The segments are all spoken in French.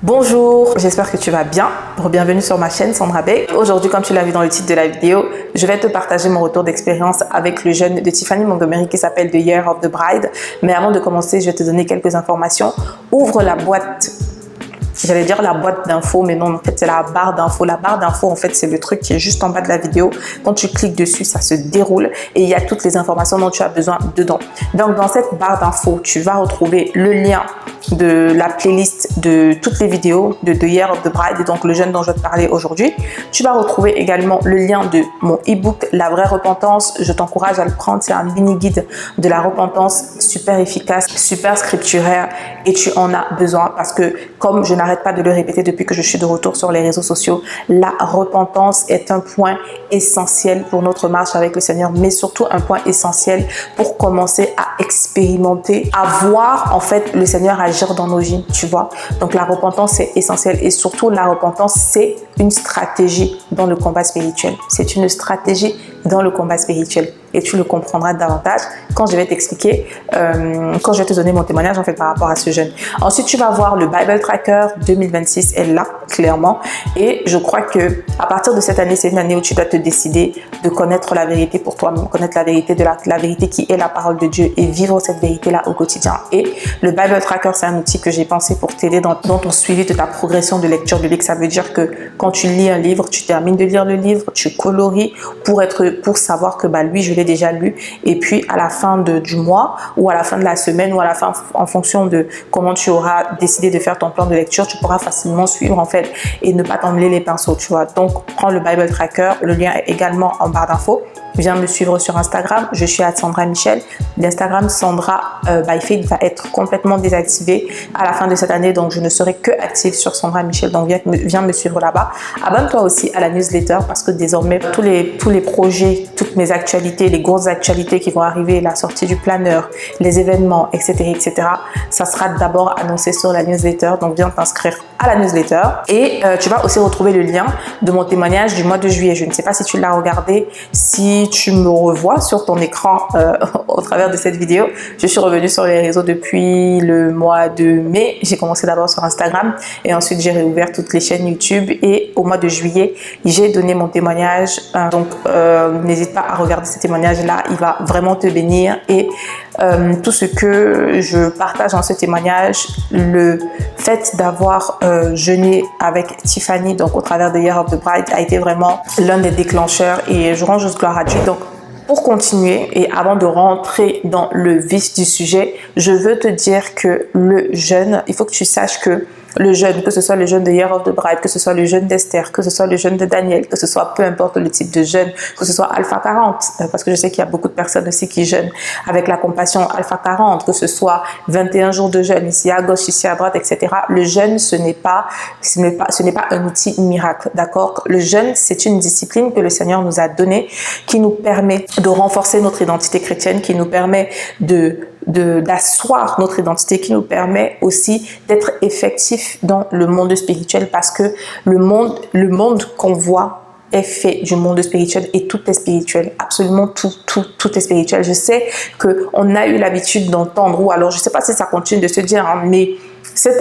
Bonjour, j'espère que tu vas bien. Bienvenue sur ma chaîne Sandra Bey. Aujourd'hui, comme tu l'as vu dans le titre de la vidéo, je vais te partager mon retour d'expérience avec le jeûne de Tiffany Montgomery qui s'appelle The Year of the Bride. Mais avant de commencer, je vais te donner quelques informations. Ouvre la boîte. J'allais dire la boîte d'infos, mais non, en fait, c'est la barre d'infos. La barre d'infos, en fait, c'est le truc qui est juste en bas de la vidéo. Quand tu cliques dessus, ça se déroule et il y a toutes les informations dont tu as besoin dedans. Donc, dans cette barre d'infos, tu vas retrouver le lien de la playlist de toutes les vidéos de The Year of the Bride, et donc le jeûne dont je vais te parler aujourd'hui. Tu vas retrouver également le lien de mon e-book La vraie repentance. Je t'encourage à le prendre. C'est un mini guide de la repentance super efficace, super scripturaire et tu en as besoin parce que, comme je n'arrête pas de le répéter depuis que je suis de retour sur les réseaux sociaux, la repentance est un point essentiel pour notre marche avec le Seigneur, mais surtout un point essentiel pour commencer à expérimenter, à voir en fait le Seigneur agir dans nos vies, tu vois. Donc la repentance c'est essentiel et surtout la repentance c'est une stratégie dans le combat spirituel. C'est une stratégie dans le combat spirituel et tu le comprendras davantage quand je vais t'expliquer, quand je vais te donner mon témoignage en fait par rapport à ce jeûne. Ensuite, tu vas voir le Bible Tracker 2026 est là clairement et je crois que à partir de cette année, c'est une année où tu dois te décider de connaître la vérité pour toi-même, connaître la vérité de la vérité qui est la parole de Dieu et vivre cette vérité-là au quotidien. Et le Bible Tracker, c'est un outil que j'ai pensé pour t'aider dans ton suivi de ta progression de lecture biblique. Ça veut dire que quand tu lis un livre, tu termines de lire le livre, tu coloris pour savoir que lui, je l'ai déjà lu. Et puis, à la fin du mois ou à la fin de la semaine ou à la fin, en fonction de comment tu auras décidé de faire ton plan de lecture, tu pourras facilement suivre en fait et ne pas t'emmêler les pinceaux, tu vois. Donc, prends le Bible Tracker. Le lien est également en barre d'infos. Viens me suivre sur Instagram, je suis à Sandra Michel. L'Instagram Sandra by Faith va être complètement désactivé à la fin de cette année, donc je ne serai que active sur Sandra Michel, donc viens me suivre là-bas. Abonne-toi aussi à la newsletter parce que désormais tous les projets, toutes mes actualités, les grosses actualités qui vont arriver, la sortie du planeur, les événements, etc., ça sera d'abord annoncé sur la newsletter, donc viens t'inscrire à la newsletter. Et tu vas aussi retrouver le lien de mon témoignage du mois de juillet. Je ne sais pas si tu l'as regardé, si tu me revois sur ton écran au travers de cette vidéo. Je suis revenue sur les réseaux depuis le mois de mai. J'ai commencé d'abord sur Instagram et ensuite j'ai réouvert toutes les chaînes YouTube et au mois de juillet, j'ai donné mon témoignage. Donc, n'hésite pas à regarder ce témoignage-là. Il va vraiment te bénir et tout ce que je partage dans ce témoignage, le fait d'avoir jeûné avec Tiffany, donc au travers de Year of the Bride, a été vraiment l'un des déclencheurs et je rends juste gloire à Dieu. Donc, pour continuer et avant de rentrer dans le vif du sujet, je veux te dire que le jeûne, il faut que tu saches que le jeûne, que ce soit le jeûne de Year of the Bride, que ce soit le jeûne d'Esther, que ce soit le jeûne de Daniel, que ce soit peu importe le type de jeûne, que ce soit Alpha 40, parce que je sais qu'il y a beaucoup de personnes aussi qui jeûnent avec la compassion Alpha 40, que ce soit 21 jours de jeûne ici à gauche, ici à droite, etc. Le jeûne, ce n'est pas un outil miracle, d'accord? Le jeûne, c'est une discipline que le Seigneur nous a donnée, qui nous permet de renforcer notre identité chrétienne, qui nous permet d'asseoir notre identité, qui nous permet aussi d'être effectif dans le monde spirituel parce que le monde qu'on voit est fait du monde spirituel et tout est spirituel, absolument tout est spirituel. Je sais qu'on a eu l'habitude d'entendre, ou alors je sais pas si ça continue de se dire, hein, mais cette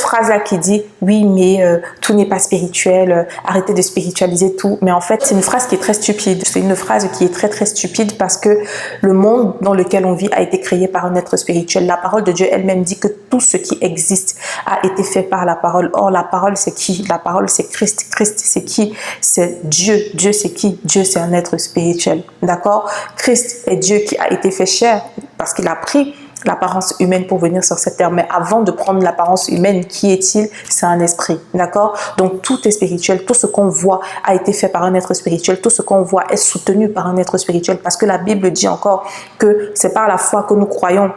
phrase-là qui dit oui mais tout n'est pas spirituel, arrêtez de spiritualiser tout, mais en fait c'est une phrase qui est très stupide, c'est une phrase qui est très stupide parce que le monde dans lequel on vit a été créé par un être spirituel. La parole de Dieu elle-même dit que tout ce qui existe a été fait par la parole. Or la parole c'est qui? La parole c'est Christ. Christ c'est qui? C'est Dieu. Dieu c'est qui? Dieu c'est un être spirituel, d'accord? Christ est Dieu qui a été fait chair parce qu'il a pris l'apparence humaine pour venir sur cette terre. Mais avant de prendre l'apparence humaine, qui est-il? C'est un esprit, d'accord? Donc tout est spirituel, tout ce qu'on voit a été fait par un être spirituel, tout ce qu'on voit est soutenu par un être spirituel parce que la Bible dit encore que c'est par la foi que nous croyons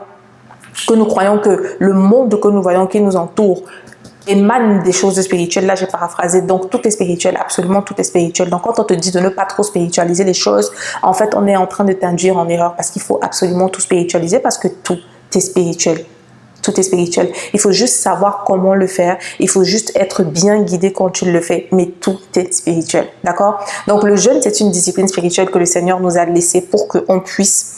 que le monde que nous voyons qui nous entoure émane des choses spirituelles. Là, j'ai paraphrasé. Donc, tout est spirituel. Absolument, tout est spirituel. Donc, quand on te dit de ne pas trop spiritualiser les choses, en fait, on est en train de t'induire en erreur parce qu'il faut absolument tout spiritualiser parce que tout est spirituel. Tout est spirituel. Il faut juste savoir comment le faire. Il faut juste être bien guidé quand tu le fais. Mais tout est spirituel. D'accord? Donc, le jeûne, c'est une discipline spirituelle que le Seigneur nous a laissée pour qu'on puisse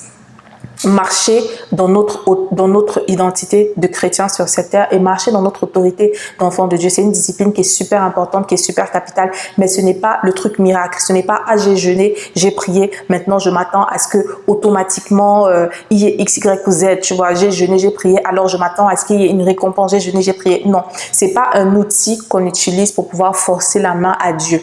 marcher dans notre identité de chrétien sur cette terre et marcher dans notre autorité d'enfant de Dieu. C'est une discipline qui est super importante, qui est super capitale, mais ce n'est pas le truc miracle. Ce n'est pas « Ah, j'ai jeûné, j'ai prié, maintenant je m'attends à ce que automatiquement il y ait X, Y ou Z. » Tu vois, j'ai jeûné, j'ai prié, alors je m'attends à ce qu'il y ait une récompense. J'ai jeûné, j'ai prié. Non, c'est pas un outil qu'on utilise pour pouvoir forcer la main à Dieu.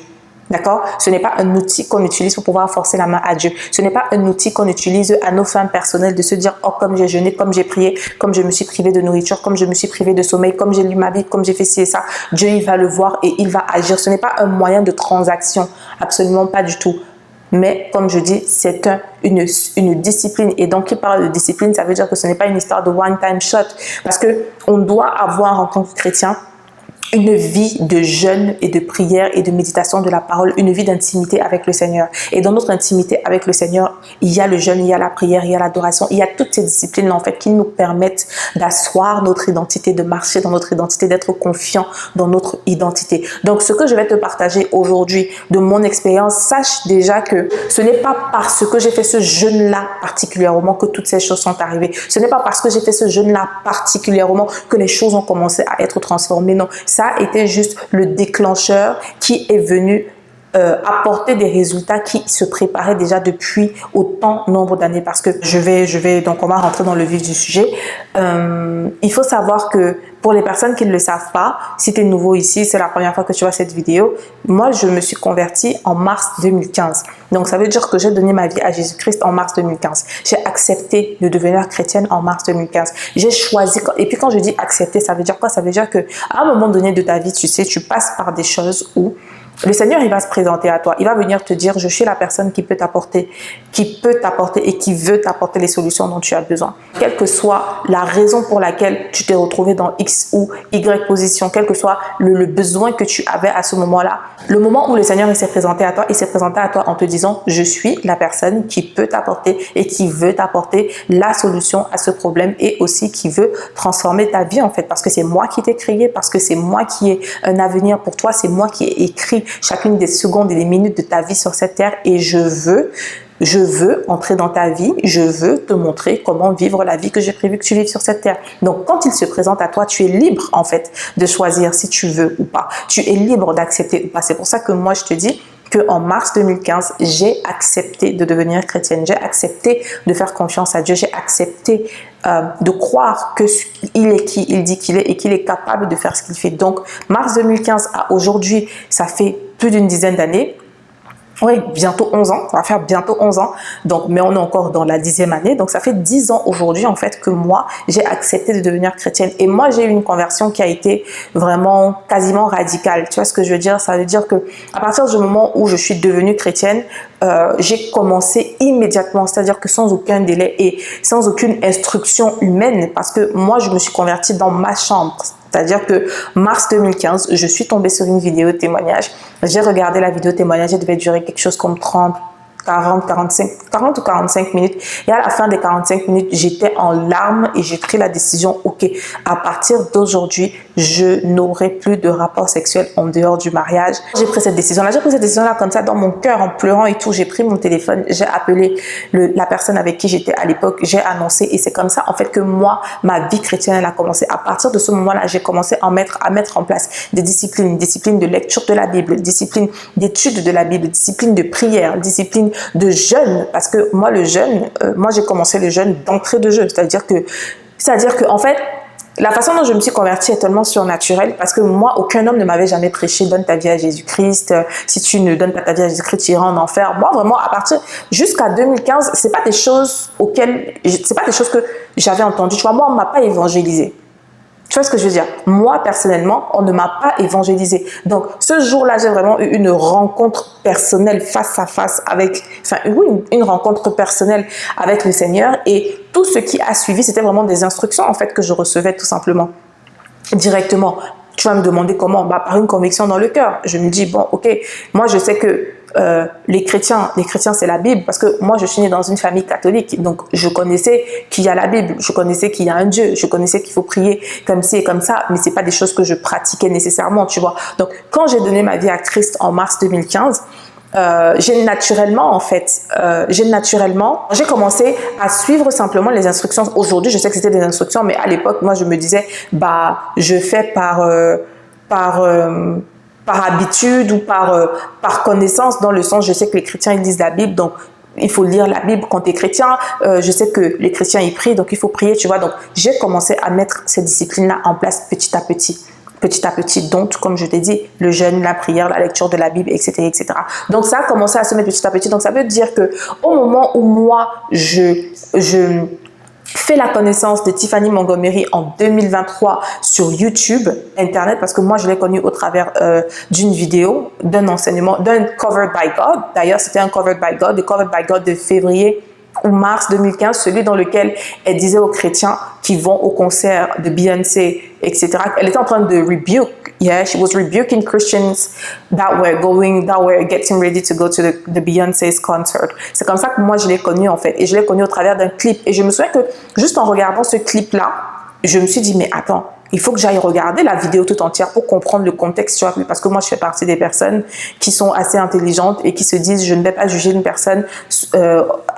D'accord? Ce n'est pas un outil qu'on utilise pour pouvoir forcer la main à Dieu. Ce n'est pas un outil qu'on utilise à nos fins personnelles de se dire « Oh, comme j'ai jeûné, comme j'ai prié, comme je me suis privé de nourriture, comme je me suis privé de sommeil, comme j'ai lu ma Bible, comme j'ai fait ci et ça, Dieu il va le voir et il va agir. » Ce n'est pas un moyen de transaction, absolument pas du tout. Mais comme je dis, c'est une discipline. Et donc, qui parle de discipline, ça veut dire que ce n'est pas une histoire de one-time shot. Parce qu'on doit avoir en tant que chrétien une vie de jeûne et de prière et de méditation de la parole, une vie d'intimité avec le Seigneur. Et dans notre intimité avec le Seigneur, il y a le jeûne, il y a la prière, il y a l'adoration, il y a toutes ces disciplines en fait qui nous permettent d'asseoir notre identité, de marcher dans notre identité, d'être confiant dans notre identité. Donc, ce que je vais te partager aujourd'hui de mon expérience, sache déjà que ce n'est pas parce que j'ai fait ce jeûne-là particulièrement que toutes ces choses sont arrivées. Ce n'est pas parce que j'ai fait ce jeûne-là particulièrement que les choses ont commencé à être transformées. Non, ça a été juste le déclencheur qui est venu apporter des résultats qui se préparaient déjà depuis autant nombre d'années. Parce que donc on va rentrer dans le vif du sujet. Il faut savoir que pour les personnes qui ne le savent pas, si tu es nouveau ici, c'est la première fois que tu vois cette vidéo, moi je me suis convertie en mars 2015. Donc ça veut dire que j'ai donné ma vie à Jésus-Christ en mars 2015. J'ai accepté de devenir chrétienne en mars 2015. J'ai choisi, et puis quand je dis accepter, ça veut dire quoi? Ça veut dire qu'à un moment donné de ta vie, tu sais, tu passes par des choses où le Seigneur, il va se présenter à toi. Il va venir te dire, je suis la personne qui peut t'apporter et qui veut t'apporter les solutions dont tu as besoin. Quelle que soit la raison pour laquelle tu t'es retrouvé dans X ou Y position, quel que soit le besoin que tu avais à ce moment-là, le moment où le Seigneur s'est présenté à toi, il s'est présenté à toi en te disant, je suis la personne qui peut t'apporter et qui veut t'apporter la solution à ce problème et aussi qui veut transformer ta vie en fait. Parce que c'est moi qui t'ai créé, parce que c'est moi qui ai un avenir pour toi, c'est moi qui ai écrit chacune des secondes et des minutes de ta vie sur cette terre et je veux entrer dans ta vie, je veux te montrer comment vivre la vie que j'ai prévu que tu vives sur cette terre. Donc, quand il se présente à toi, tu es libre en fait de choisir si tu veux ou pas. Tu es libre d'accepter ou pas. C'est pour ça que moi, je te dis qu'en mars 2015, j'ai accepté de devenir chrétienne. J'ai accepté de faire confiance à Dieu. J'ai accepté de croire qu'il est qui il dit qu'il est et qu'il est capable de faire ce qu'il fait. Donc, mars 2015 à aujourd'hui, ça fait plus d'une dizaine d'années. Oui, bientôt 11 ans, ça va faire bientôt 11 ans, donc, mais on est encore dans la 10e année, donc ça fait 10 ans aujourd'hui en fait que moi j'ai accepté de devenir chrétienne et moi j'ai eu une conversion qui a été vraiment quasiment radicale, tu vois ce que je veux dire? Ça veut dire que à partir du moment où je suis devenue chrétienne, j'ai commencé immédiatement, c'est-à-dire que sans aucun délai et sans aucune instruction humaine parce que moi je me suis convertie dans ma chambre. C'est-à-dire que mars 2015, je suis tombée sur une vidéo témoignage. J'ai regardé la vidéo témoignage, elle devait durer quelque chose comme 40 ou 45 minutes. Et à la fin des 45 minutes, j'étais en larmes et j'ai pris la décision, ok, à partir d'aujourd'hui, je n'aurai plus de rapport sexuel en dehors du mariage. J'ai pris cette décision-là. J'ai pris cette décision-là comme ça dans mon cœur, en pleurant et tout. J'ai pris mon téléphone, j'ai appelé la personne avec qui j'étais à l'époque, j'ai annoncé et c'est comme ça en fait que moi, ma vie chrétienne, elle a commencé. À partir de ce moment-là, j'ai commencé à mettre en place des disciplines de lecture de la Bible, disciplines d'étude de la Bible, disciplines de prière, disciplines de jeûne, parce que moi le jeûne, moi j'ai commencé le jeûne d'entrée de jeu, c'est-à-dire que en fait la façon dont je me suis convertie est tellement surnaturelle parce que moi aucun homme ne m'avait jamais prêché donne ta vie à Jésus-Christ, si tu ne donnes pas ta vie à Jésus-Christ tu iras en enfer. Moi vraiment à partir jusqu'à 2015 c'est pas des choses que j'avais entendues, tu vois, moi on m'a pas évangélisé. Tu vois ce que je veux dire? Moi, personnellement, on ne m'a pas évangélisé. Donc, ce jour-là, j'ai vraiment eu une rencontre personnelle face à face avec, une rencontre personnelle avec le Seigneur. Et tout ce qui a suivi, c'était vraiment des instructions, en fait, que je recevais tout simplement, directement. Tu vas me demander comment? Bah, par une conviction dans le cœur. Je me dis, bon, ok, moi, je sais que les chrétiens c'est la Bible parce que moi je suis née dans une famille catholique donc je connaissais qu'il y a la Bible, je connaissais qu'il y a un Dieu, je connaissais qu'il faut prier comme ci et comme ça, mais c'est pas des choses que je pratiquais nécessairement, tu vois. Donc quand j'ai donné ma vie à Christ en mars 2015, j'ai naturellement, j'ai commencé à suivre simplement les instructions. Aujourd'hui, je sais que c'était des instructions, mais à l'époque, moi, je me disais, bah, je fais par habitude ou par connaissance, dans le sens, je sais que les chrétiens, ils lisent la Bible, donc il faut lire la Bible quand tu es chrétien. Je sais que les chrétiens, ils prient, donc il faut prier, tu vois. Donc, j'ai commencé à mettre ces disciplines-là en place petit à petit. Petit à petit, donc, comme je t'ai dit, le jeûne, la prière, la lecture de la Bible, etc., etc. Donc, ça a commencé à se mettre petit à petit. Donc, ça veut dire que au moment où moi, je fais la connaissance de Tiffany Montgomery en 2023 sur YouTube, Internet, parce que moi, je l'ai connue au travers d'une vidéo, d'un enseignement, d'un Covered by God. D'ailleurs, c'était un Covered by God, le Covered by God de février ou mars 2015, celui dans lequel elle disait aux chrétiens qui vont au concert de Beyoncé, etc. Elle était en train de rebuke, she was rebuking Christians that were getting ready to go to the Beyoncé's concert. C'est comme ça que moi je l'ai connue en fait, et je l'ai connue au travers d'un clip. Et je me souviens que juste en regardant ce clip-là, je me suis dit, mais attends, il faut que j'aille regarder la vidéo tout entière pour comprendre le contexte, tu vois, parce que moi, je fais partie des personnes qui sont assez intelligentes et qui se disent, je ne vais pas juger une personne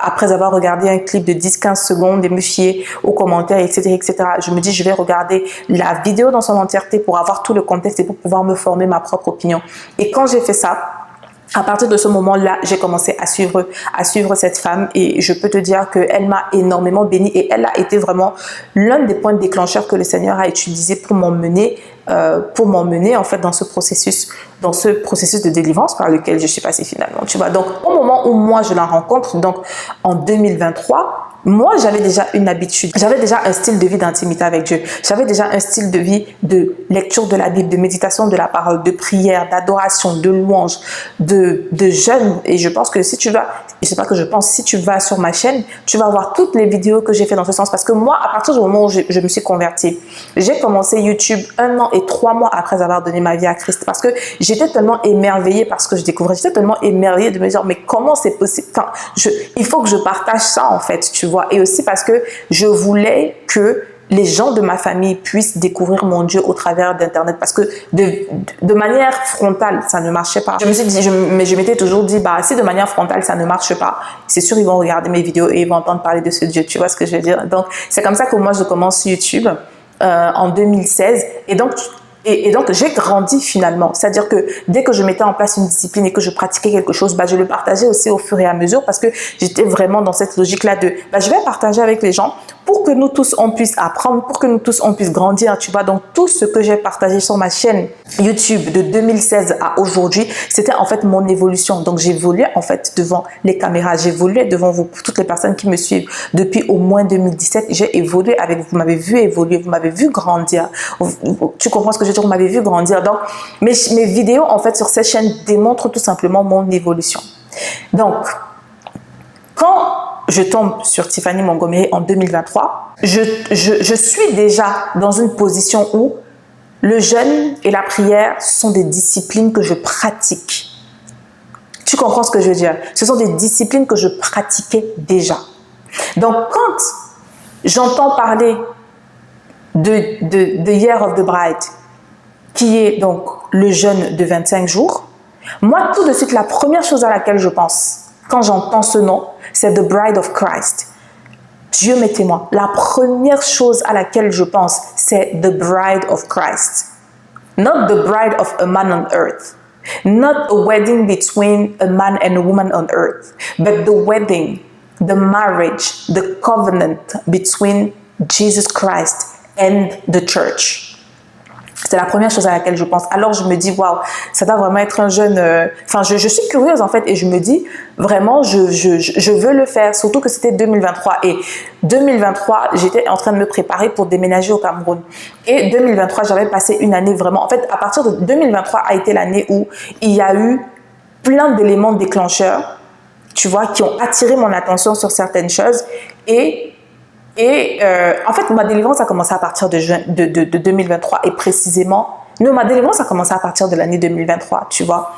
après avoir regardé un clip de 10-15 secondes et me fier aux commentaires, etc., etc. Je me dis, je vais regarder la vidéo dans son entièreté pour avoir tout le contexte et pour pouvoir me former ma propre opinion. Et quand j'ai fait ça, à partir de ce moment-là, j'ai commencé à suivre cette femme, et je peux te dire qu'elle m'a énormément bénie, et elle a été vraiment l'un des points déclencheurs que le Seigneur a utilisé pour m'emmener en fait dans ce processus de délivrance par lequel je suis passée finalement. Tu vois, donc au moment où moi je la rencontre, donc en 2023, moi, j'avais déjà une habitude, j'avais déjà un style de vie d'intimité avec Dieu. J'avais déjà un style de vie de lecture de la Bible, de méditation de la parole, de prière, d'adoration, de louange, de jeûne. Et je pense que si tu vas, si tu vas sur ma chaîne, tu vas voir toutes les vidéos que j'ai fait dans ce sens. Parce que moi, à partir du moment où je me suis convertie, j'ai commencé YouTube 1 an et 3 mois après avoir donné ma vie à Christ. Parce que j'étais tellement émerveillée par ce que je découvrais. J'étais tellement émerveillée de me dire, mais comment c'est possible? Enfin, il faut que je partage ça en fait, tu vois. Et aussi parce que je voulais que les gens de ma famille puissent découvrir mon Dieu au travers d'Internet, parce que de manière frontale, ça ne marchait pas. Je me suis dit, mais je m'étais toujours dit, bah, si de manière frontale, ça ne marche pas, c'est sûr, ils vont regarder mes vidéos et ils vont entendre parler de ce Dieu. Tu vois ce que je veux dire? Donc, c'est comme ça que moi, je commence YouTube en 2016. Et donc, j'ai grandi finalement. C'est-à-dire que dès que je mettais en place une discipline et que je pratiquais quelque chose, bah, je le partageais aussi au fur et à mesure, parce que j'étais vraiment dans cette logique-là de, bah, je vais partager avec les gens pour que nous tous, on puisse apprendre, pour que nous tous, on puisse grandir, tu vois. Donc, tout ce que j'ai partagé sur ma chaîne YouTube de 2016 à aujourd'hui, c'était en fait mon évolution. Donc, j'évoluais en fait devant les caméras, j'évoluais devant vous, toutes les personnes qui me suivent depuis au moins 2017. J'ai évolué avec vous, vous m'avez vu évoluer, vous m'avez vu grandir. Tu comprends ce que je veux dire? Vous m'avez vu grandir. Donc, mes vidéos en fait sur cette chaîne démontrent tout simplement mon évolution. Donc, quand je tombe sur Tiffany Montgomery en 2023, je suis déjà dans une position où le jeûne et la prière sont des disciplines que je pratique. Tu comprends ce que je veux dire? Ce sont des disciplines que je pratiquais déjà. Donc, quand j'entends parler de Year of the Bride, qui est donc le jeûne de 25 jours, moi, tout de suite, la première chose à laquelle je pense quand j'entends ce nom, c'est The Bride of Christ. Dieu m'est témoin. La première chose à laquelle je pense, c'est The Bride of Christ. Not the bride of a man on earth. Not a wedding between a man and a woman on earth. But the wedding, the marriage, the covenant between Jesus Christ and the church. C'est la première chose à laquelle je pense. Alors, je me dis, waouh, ça doit vraiment être un jeune... Enfin, je suis curieuse, en fait, et je me dis, vraiment, je veux le faire, surtout que c'était 2023. Et 2023, j'étais en train de me préparer pour déménager au Cameroun. Et 2023, j'avais passé une année vraiment... En fait, à partir de 2023 a été l'année où il y a eu plein d'éléments déclencheurs, tu vois, qui ont attiré mon attention sur certaines choses. En fait, ma délivrance a commencé à partir de 2023, et précisément, ma délivrance a commencé à partir de l'année 2023, tu vois.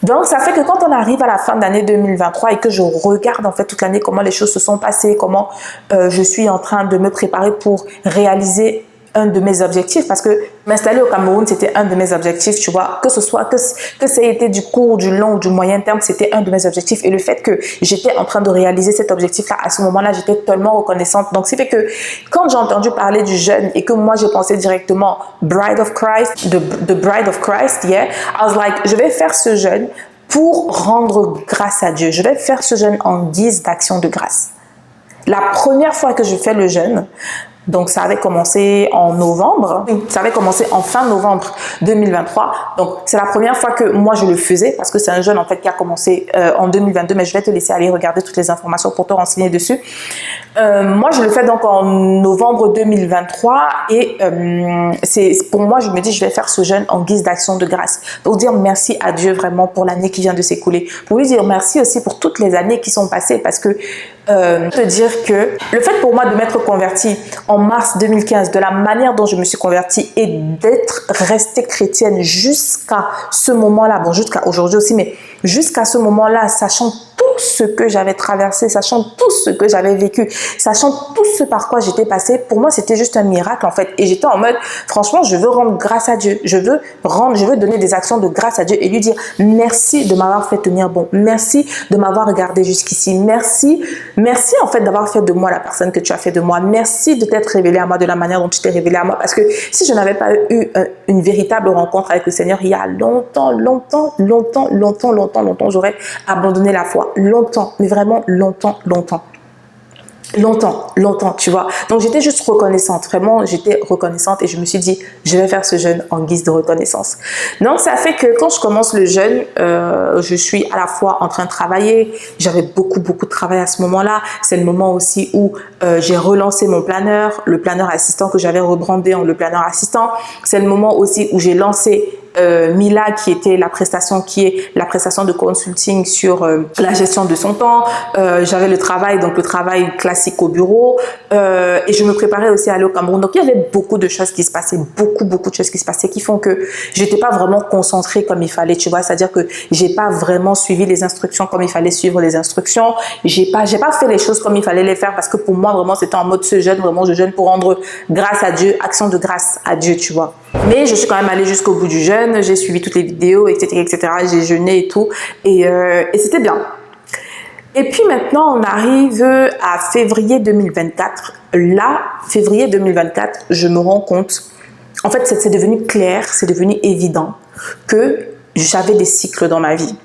Donc, ça fait que quand on arrive à la fin de l'année 2023 et que je regarde en fait toute l'année comment les choses se sont passées, comment je suis en train de me préparer pour réaliser un de mes objectifs parce que m'installer au Cameroun, c'était un de mes objectifs, tu vois, que ce soit, que ça ait été du court, du long ou du moyen terme, c'était un de mes objectifs. Et le fait que j'étais en train de réaliser cet objectif-là, à ce moment-là, j'étais tellement reconnaissante. Donc, c'est fait que quand j'ai entendu parler du jeûne et que moi, j'ai pensé directement Bride of Christ, the Bride of Christ, yeah, I was like, je vais faire ce jeûne pour rendre grâce à Dieu. Je vais faire ce jeûne en guise d'action de grâce. La première fois que je fais le jeûne, donc ça avait commencé en novembre, ça avait commencé en fin novembre 2023. Donc c'est la première fois que moi je le faisais parce que c'est un jeûne en fait qui a commencé en 2022, mais je vais te laisser aller regarder toutes les informations pour te renseigner dessus. Moi je le fais donc en novembre 2023 et c'est pour moi je me dis je vais faire ce jeûne en guise d'action de grâce pour dire merci à Dieu vraiment pour l'année qui vient de s'écouler, pour lui dire merci aussi pour toutes les années qui sont passées parce que te dire que le fait pour moi de m'être convertie en mars 2015, de la manière dont je me suis convertie et d'être restée chrétienne jusqu'à ce moment-là, bon jusqu'à aujourd'hui aussi, mais jusqu'à ce moment-là, sachant tout ce que j'avais traversé, sachant tout ce que j'avais vécu, sachant tout ce par quoi j'étais passée, pour moi c'était juste un miracle en fait. Et j'étais en mode, franchement, je veux rendre grâce à Dieu, je veux donner des actions de grâce à Dieu et lui dire merci de m'avoir fait tenir bon, merci de m'avoir regardé jusqu'ici, merci en fait d'avoir fait de moi la personne que tu as fait de moi, merci de t'être révélé à moi de la manière dont tu t'es révélé à moi, parce que si je n'avais pas eu une véritable rencontre avec le Seigneur il y a longtemps, j'aurais abandonné la foi, longtemps, mais vraiment longtemps, tu vois. Donc j'étais juste reconnaissante, vraiment j'étais reconnaissante et je me suis dit je vais faire ce jeûne en guise de reconnaissance. Donc ça fait que quand je commence le jeûne, je suis à la fois en train de travailler, j'avais beaucoup de travail à ce moment-là. C'est le moment aussi où j'ai relancé mon planeur, le planeur assistant que j'avais rebrandé en le planeur assistant. C'est le moment aussi où j'ai lancé Mila qui était la prestation de consulting sur la gestion de son temps. J'avais le travail classique au bureau et je me préparais aussi à aller au Cameroun. Donc il y avait beaucoup de choses qui se passaient, beaucoup de choses qui se passaient qui font que j'étais pas vraiment concentrée comme il fallait, tu vois, c'est-à-dire que j'ai pas vraiment suivi les instructions comme il fallait suivre les instructions. J'ai pas fait les choses comme il fallait les faire parce que pour moi vraiment c'était en mode ce jeûne, vraiment je jeûne pour rendre grâce à Dieu, action de grâce à Dieu, tu vois. Mais je suis quand même allée jusqu'au bout du jeûne, j'ai suivi toutes les vidéos, etc. J'ai jeûné et tout, et c'était bien. Et puis maintenant, on arrive à février 2024. Là, février 2024, je me rends compte, en fait, c'est devenu clair, c'est devenu évident que j'avais des cycles dans ma vie.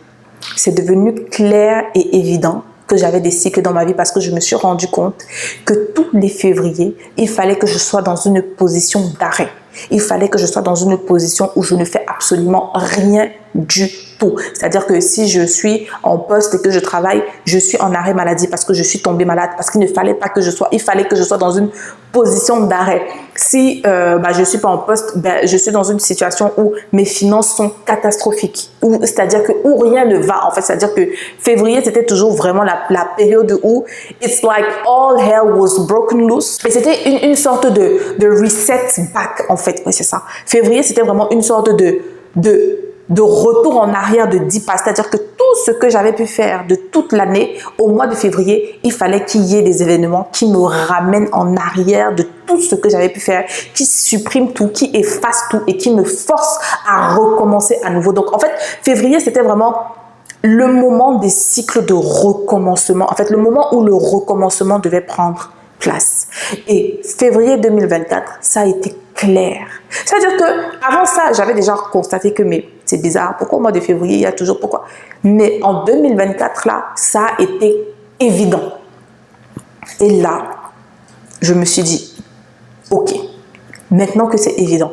C'est devenu clair et évident que j'avais des cycles dans ma vie parce que je me suis rendu compte que tous les février, il fallait que je sois dans une position d'arrêt. Il fallait que je sois dans une position où je ne fais absolument rien du tout. C'est-à-dire que si je suis en poste et que je travaille, je suis en arrêt maladie parce que je suis tombée malade, parce qu'il ne fallait pas que je sois, il fallait que je sois dans une position d'arrêt. Si je suis pas en poste, je suis dans une situation où mes finances sont catastrophiques, c'est-à-dire que où rien ne va en fait. C'est-à-dire que février c'était toujours vraiment la période où it's like all hell was broken loose et c'était une sorte de reset back en fait. Oui, c'est ça. Février c'était vraiment une sorte de retour en arrière de 10 pas. C'est-à-dire que tout ce que j'avais pu faire de toute l'année, au mois de février, il fallait qu'il y ait des événements qui me ramènent en arrière de tout ce que j'avais pu faire, qui suppriment tout, qui effacent tout et qui me forcent à recommencer à nouveau. Donc en fait, février, c'était vraiment le moment des cycles de recommencement. En fait, le moment où le recommencement devait prendre place. Et février 2024, ça a été clair. C'est-à-dire que avant ça, j'avais déjà constaté que mais c'est bizarre, pourquoi au mois de février, il y a toujours pourquoi. Mais en 2024, là, ça a été évident. Et là, je me suis dit, ok, maintenant que c'est évident,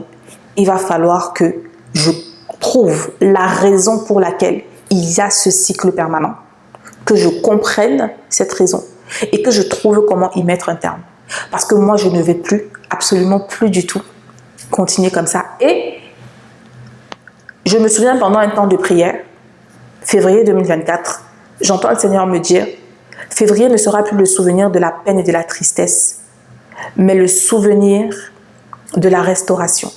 il va falloir que je trouve la raison pour laquelle il y a ce cycle permanent, que je comprenne cette raison et que je trouve comment y mettre un terme. Parce que moi, je ne vais plus, absolument plus du tout, continuer comme ça. Et je me souviens pendant un temps de prière, février 2024, j'entends le Seigneur me dire, février ne sera plus le souvenir de la peine et de la tristesse, mais le souvenir de la restauration.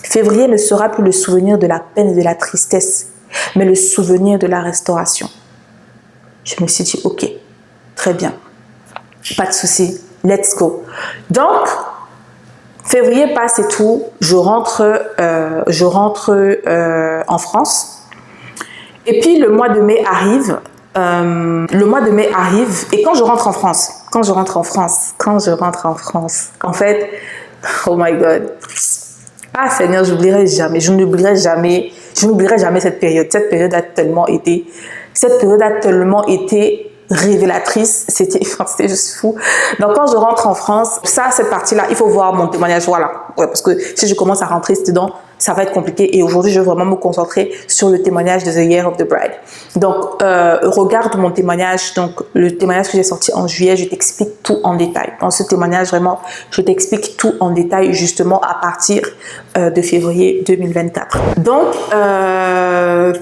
Février ne sera plus le souvenir de la peine et de la tristesse, mais le souvenir de la restauration. Je me suis dit, ok, très bien, pas de souci, let's go. Donc, Février passe et tout, je rentre en France. Et puis le mois de mai arrive. Et quand je rentre en France, en fait, oh my God. Ah Seigneur, je n'oublierai jamais cette période. Cette période a tellement été révélatrice, c'était juste fou. Donc quand je rentre en France, cette partie-là, il faut voir mon témoignage, voilà. Ouais, parce que si je commence à rentrer dedans, ça va être compliqué. Et aujourd'hui, je veux vraiment me concentrer sur le témoignage de The Year of the Bride. Donc, regarde mon témoignage. Donc, le témoignage que j'ai sorti en juillet, je t'explique tout en détail. Dans ce témoignage, vraiment, je t'explique tout en détail, justement, à partir de février 2024. Donc,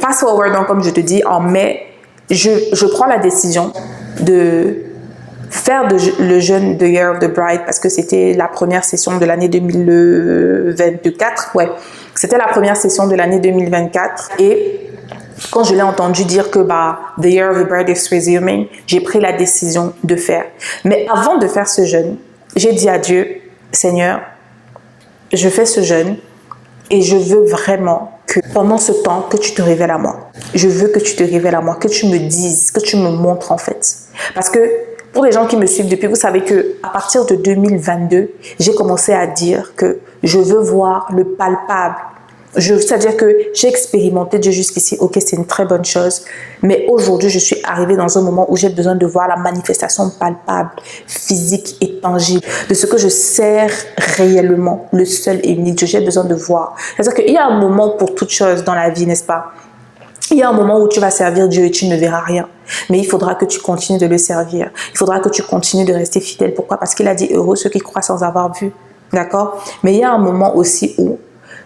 fast forward, donc, comme je te dis, en mai, je prends la décision de faire le jeûne de Year of the Bride parce que c'était la première session de l'année 2024. Ouais, c'était la première session de l'année 2024. Et quand je l'ai entendu dire que The Year of the Bride is resuming, j'ai pris la décision de faire. Mais avant de faire ce jeûne, j'ai dit à Dieu, Seigneur, je fais ce jeûne et je veux vraiment que pendant ce temps, que tu te révèles à moi. Je veux que tu te révèles à moi, que tu me dises, que tu me montres en fait. Parce que pour les gens qui me suivent depuis, vous savez qu'à partir de 2022, j'ai commencé à dire que je veux voir le palpable. C'est-à-dire que j'ai expérimenté Dieu jusqu'ici, ok, c'est une très bonne chose, mais aujourd'hui, je suis arrivée dans un moment où j'ai besoin de voir la manifestation palpable, physique et tangible de ce que je sers réellement, le seul et unique Dieu. J'ai besoin de voir. C'est-à-dire qu'il y a un moment pour toute chose dans la vie, n'est-ce pas? Il y a un moment où tu vas servir Dieu et tu ne verras rien. Mais il faudra que tu continues de le servir. Il faudra que tu continues de rester fidèle. Pourquoi? Parce qu'il a dit heureux ceux qui croient sans avoir vu. D'accord? Mais il y a un moment aussi où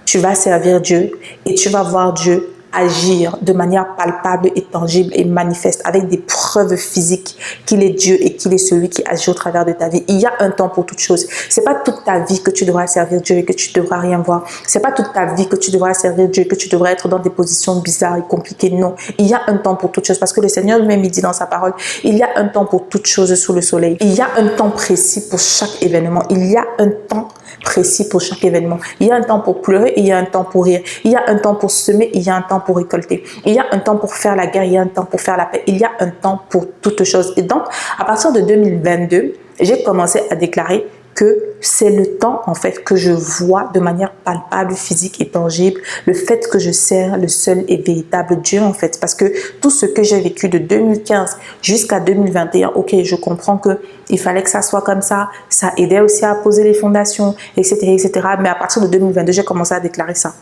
tu vas servir Dieu et tu vas voir Dieu agir de manière palpable et tangible et manifeste avec des preuves physiques qu'il est Dieu et qu'il est celui qui agit au travers de ta vie. Il y a un temps pour toute chose. C'est pas toute ta vie que tu devras servir Dieu et que tu devras rien voir. C'est pas toute ta vie que tu devras servir Dieu et que tu devras être dans des positions bizarres et compliquées. Non, il y a un temps pour toute chose parce que le Seigneur lui-même dit dans sa parole, il y a un temps pour toute chose sous le soleil. Il y a un temps précis pour chaque événement. Il y a un temps précis pour chaque événement. Il y a un temps pour pleurer et il y a un temps pour rire. Il y a un temps pour semer, il y a un temps pour récolter. Il y a un temps pour faire la guerre, il y a un temps pour faire la paix. Il y a un temps pour toutes choses. Et donc, à partir de 2022, j'ai commencé à déclarer que c'est le temps en fait que je vois de manière palpable, physique et tangible le fait que je sers le seul et véritable Dieu en fait. Parce que tout ce que j'ai vécu de 2015 jusqu'à 2021, ok, je comprends que il fallait que ça soit comme ça aidait aussi à poser les fondations, etc., etc. Mais à partir de 2022, j'ai commencé à déclarer ça.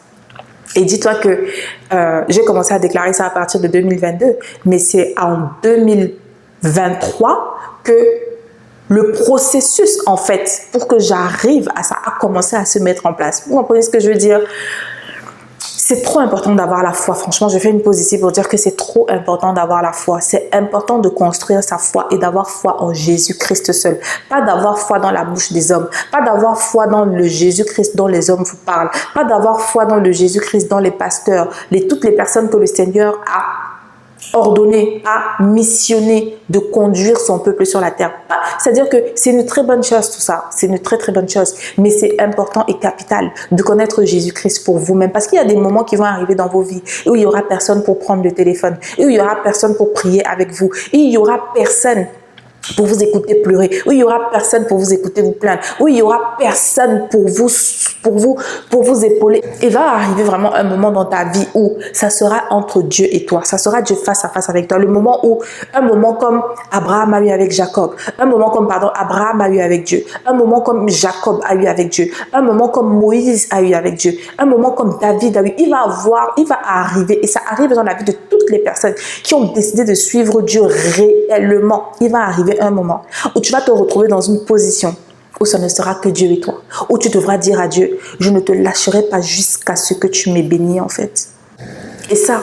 Et dis-toi que j'ai commencé à déclarer ça à partir de 2022, mais c'est en 2023 que le processus, en fait, pour que j'arrive à ça, a commencé à se mettre en place. Vous comprenez ce que je veux dire? C'est trop important d'avoir la foi. Franchement, je fais une pause ici pour dire que c'est trop important d'avoir la foi. C'est important de construire sa foi et d'avoir foi en Jésus-Christ seul. Pas d'avoir foi dans la bouche des hommes. Pas d'avoir foi dans le Jésus-Christ dont les hommes vous parlent. Pas d'avoir foi dans le Jésus-Christ dans les pasteurs, toutes les personnes que le Seigneur a ordonné, a missionné de conduire son peuple sur la terre. C'est-à-dire que c'est une très bonne chose tout ça, c'est une très très bonne chose, mais c'est important et capital de connaître Jésus-Christ pour vous-même parce qu'il y a des moments qui vont arriver dans vos vies où il y aura personne pour prendre le téléphone, où il y aura personne pour prier avec vous, où il y aura personne pour vous écouter pleurer, où il y aura personne pour vous écouter vous plaindre, où il y aura personne pour vous épauler. Il va arriver vraiment un moment dans ta vie où ça sera entre Dieu et toi, ça sera Dieu face à face avec toi, un moment comme Abraham a eu avec Jacob, un moment comme Abraham a eu avec Dieu, un moment comme Jacob a eu avec Dieu, un moment comme Moïse a eu avec Dieu, un moment comme David a eu. Il va arriver, et ça arrive dans la vie de toutes les personnes qui ont décidé de suivre Dieu réellement. Il va arriver un moment où tu vas te retrouver dans une position où ce ne sera que Dieu et toi, où tu devras dire à Dieu, je ne te lâcherai pas jusqu'à ce que tu m'aies béni en fait. Et ça,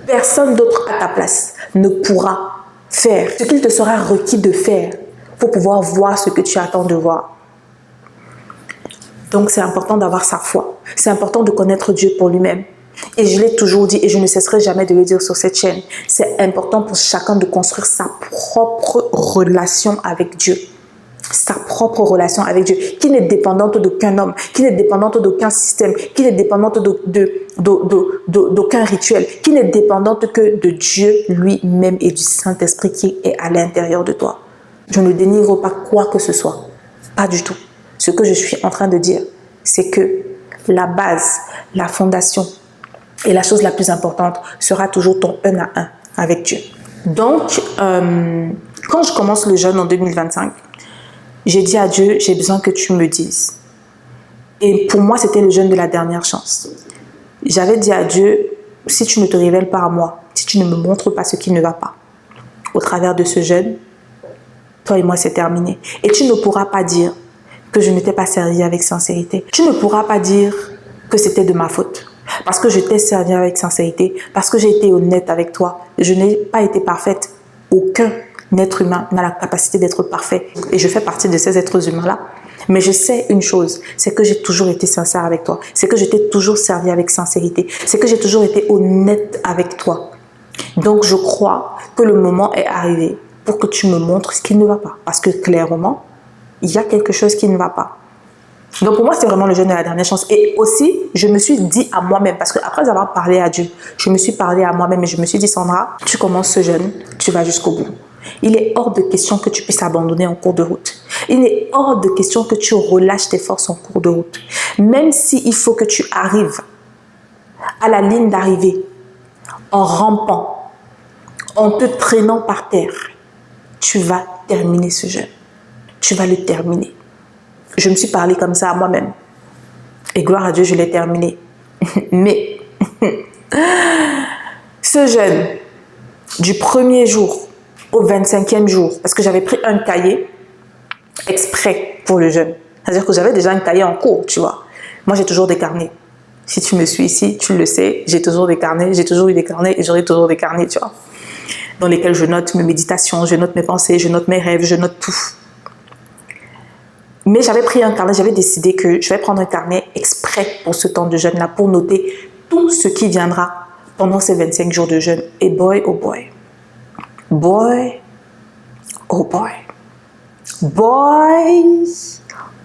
personne d'autre à ta place ne pourra faire ce qu'il te sera requis de faire pour pouvoir voir ce que tu attends de voir. Donc c'est important d'avoir sa foi, c'est important de connaître Dieu pour lui-même. Et je l'ai toujours dit et je ne cesserai jamais de le dire sur cette chaîne. C'est important pour chacun de construire sa propre relation avec Dieu. sa propre relation avec Dieu, qui n'est dépendante d'aucun homme, qui n'est dépendante d'aucun système, qui n'est dépendante d'aucun rituel, qui n'est dépendante que de Dieu lui-même et du Saint-Esprit qui est à l'intérieur de toi. Je ne dénigre pas quoi que ce soit, pas du tout. Ce que je suis en train de dire, c'est que la base, la fondation et la chose la plus importante sera toujours ton 1 à 1 avec Dieu. Donc, quand je commence le jeûne en 2025, j'ai dit à Dieu, j'ai besoin que tu me dises. Et pour moi, c'était le jeûne de la dernière chance. J'avais dit à Dieu, si tu ne te révèles pas à moi, si tu ne me montres pas ce qui ne va pas, au travers de ce jeûne, toi et moi, c'est terminé. Et tu ne pourras pas dire que je ne t'ai pas servi avec sincérité. Tu ne pourras pas dire que c'était de ma faute. Parce que je t'ai servi avec sincérité, parce que j'ai été honnête avec toi. Je n'ai pas été parfaite. Aucun être humain n'a la capacité d'être parfait. Et je fais partie de ces êtres humains-là. Mais je sais une chose, c'est que j'ai toujours été sincère avec toi. C'est que je t'ai toujours servi avec sincérité. C'est que j'ai toujours été honnête avec toi. Donc je crois que le moment est arrivé pour que tu me montres ce qui ne va pas. Parce que clairement, il y a quelque chose qui ne va pas. Donc pour moi, c'est vraiment le jeûne de la dernière chance. Et aussi, je me suis dit à moi-même, parce qu'après avoir parlé à Dieu, je me suis parlé à moi-même et je me suis dit, Sandra, tu commences ce jeûne, tu vas jusqu'au bout. Il est hors de question que tu puisses abandonner en cours de route. Il est hors de question que tu relâches tes forces en cours de route. Même s'il faut que tu arrives à la ligne d'arrivée en rampant, en te traînant par terre, tu vas terminer ce jeûne. Tu vas le terminer. Je me suis parlé comme ça à moi-même. Et gloire à Dieu, je l'ai terminé. Mais ce jeûne, du 1er jour au 25e jour, parce que j'avais pris un cahier exprès pour le jeûne. C'est-à-dire que j'avais déjà un cahier en cours, tu vois. Moi, j'ai toujours des carnets. Si tu me suis ici, tu le sais, j'ai toujours des carnets, j'ai toujours eu des carnets et j'aurai toujours des carnets, tu vois, dans lesquels je note mes méditations, je note mes pensées, je note mes rêves, je note tout. Mais j'avais pris un carnet, j'avais décidé que je vais prendre un carnet exprès pour ce temps de jeûne-là, pour noter tout ce qui viendra pendant ces 25 jours de jeûne. Et boy, oh boy. Boy, oh boy. Boy,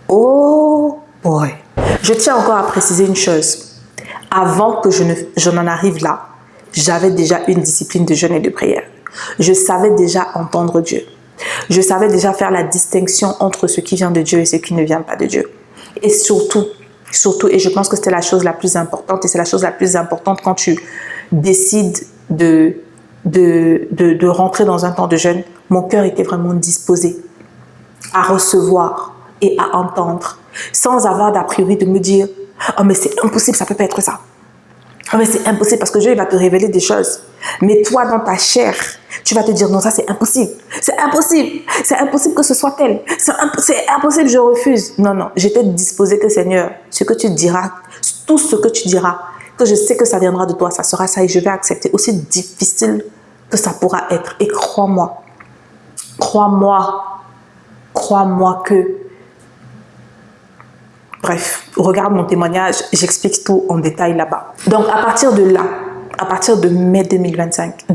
oh boy. Je tiens encore à préciser une chose. Avant que je n'en arrive là, j'avais déjà une discipline de jeûne et de prière. Je savais déjà entendre Dieu. Je savais déjà faire la distinction entre ce qui vient de Dieu et ce qui ne vient pas de Dieu. Et surtout, et je pense que c'était la chose la plus importante, et c'est la chose la plus importante quand tu décides de rentrer dans un temps de jeûne, mon cœur était vraiment disposé à recevoir et à entendre, sans avoir d'a priori de me dire « Oh mais c'est impossible, ça ne peut pas être ça. Oh mais c'est impossible parce que Dieu il va te révéler des choses. » Mais toi, dans ta chair, tu vas te dire « Non, ça c'est impossible. C'est impossible. C'est impossible que ce soit tel. C'est impossible, je refuse. » Non, non, j'étais disposée que Seigneur, ce que tu diras, tout ce que tu diras, que je sais que ça viendra de toi, ça sera ça et je vais accepter, aussi difficile que ça pourra être. Et crois-moi que... Bref, regarde mon témoignage, j'explique tout en détail là-bas. Donc, à partir de là, à partir de mai 2024, je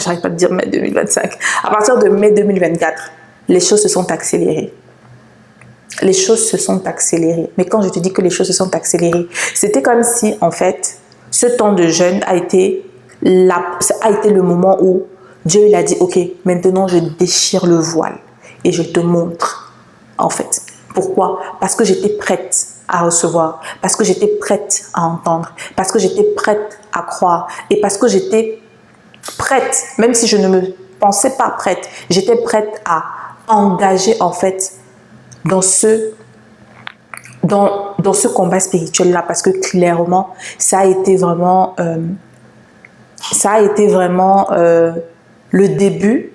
n'arrive pas à dire mai 2025, à partir de mai 2024, les choses se sont accélérées. Les choses se sont accélérées. Mais quand je te dis que les choses se sont accélérées, c'était comme si, en fait, ce temps de jeûne a été le moment où Dieu il a dit, ok, maintenant je déchire le voile et je te montre, en fait. Pourquoi? Parce que j'étais prête à recevoir, parce que j'étais prête à entendre, parce que j'étais prête à croire et parce que j'étais prête, même si je ne me pensais pas prête, j'étais prête à engager en fait dans ce combat spirituel-là parce que clairement, ça a été vraiment le début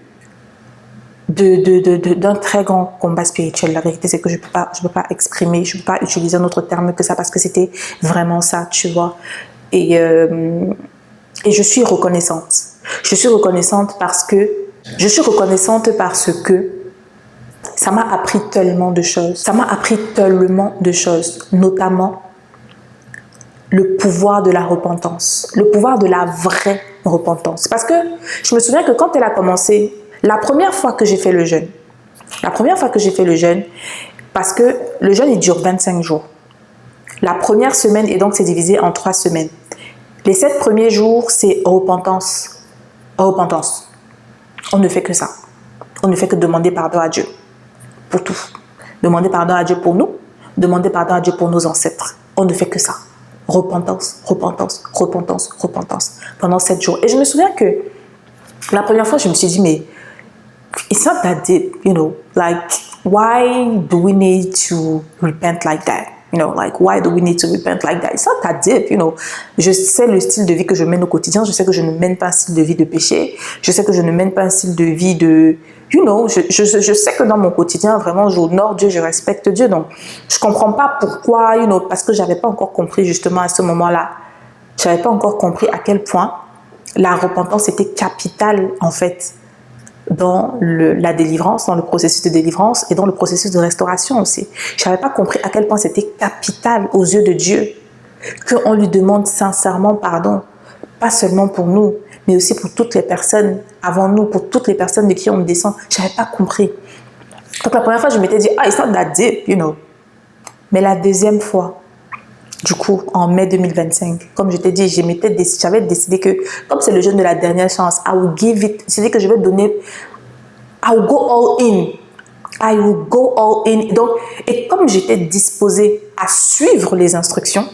d'un très grand combat spirituel. La vérité, c'est que je peux pas exprimer, je peux pas utiliser un autre terme que ça parce que c'était vraiment ça, tu vois. Et je suis reconnaissante. Je suis reconnaissante parce que ça m'a appris tellement de choses. Ça m'a appris tellement de choses, notamment le pouvoir de la repentance, le pouvoir de la vraie repentance. Parce que je me souviens que quand elle a commencé, la première fois que j'ai fait le jeûne, La première fois que j'ai fait le jeûne, parce que le jeûne, il dure 25 jours. La première semaine, et donc c'est divisé en 3 semaines. Les 7 premiers jours, c'est repentance. Repentance. On ne fait que ça. On ne fait que demander pardon à Dieu pour tout. Demander pardon à Dieu pour nous, demander pardon à Dieu pour nos ancêtres. On ne fait que ça. Repentance, repentance, repentance, repentance. Pendant 7 jours. Et je me souviens que la première fois, je me suis dit, mais it's not that deep, you know, like, why do we need to repent like that? You know, like, why do we need to repent like that? It's not that deep, you know. Je sais le style de vie que je mène au quotidien. Je sais que je ne mène pas un style de vie de péché. Je sais que je ne mène pas un style de vie de, you know, je sais que dans mon quotidien, vraiment, j'honore Dieu, je respecte Dieu. Donc, je comprends pas pourquoi, you know, parce que j'avais pas encore compris justement à ce moment-là. J'avais pas encore compris à quel point la repentance était capitale, en fait, dans la délivrance, dans le processus de délivrance et dans le processus de restauration aussi. Je n'avais pas compris à quel point c'était capital aux yeux de Dieu qu'on lui demande sincèrement pardon, pas seulement pour nous, mais aussi pour toutes les personnes avant nous, pour toutes les personnes de qui on descend. Je n'avais pas compris. Donc la première fois, je m'étais dit, ah, it's not that deep, you know. Mais la deuxième fois, du coup, en mai 2025, comme je t'ai dit, j'avais décidé que, comme c'est le jeûne de la dernière chance, I will give it, c'est-à-dire que je vais donner, I will go all in. I will go all in. Donc, et comme j'étais disposée à suivre les instructions,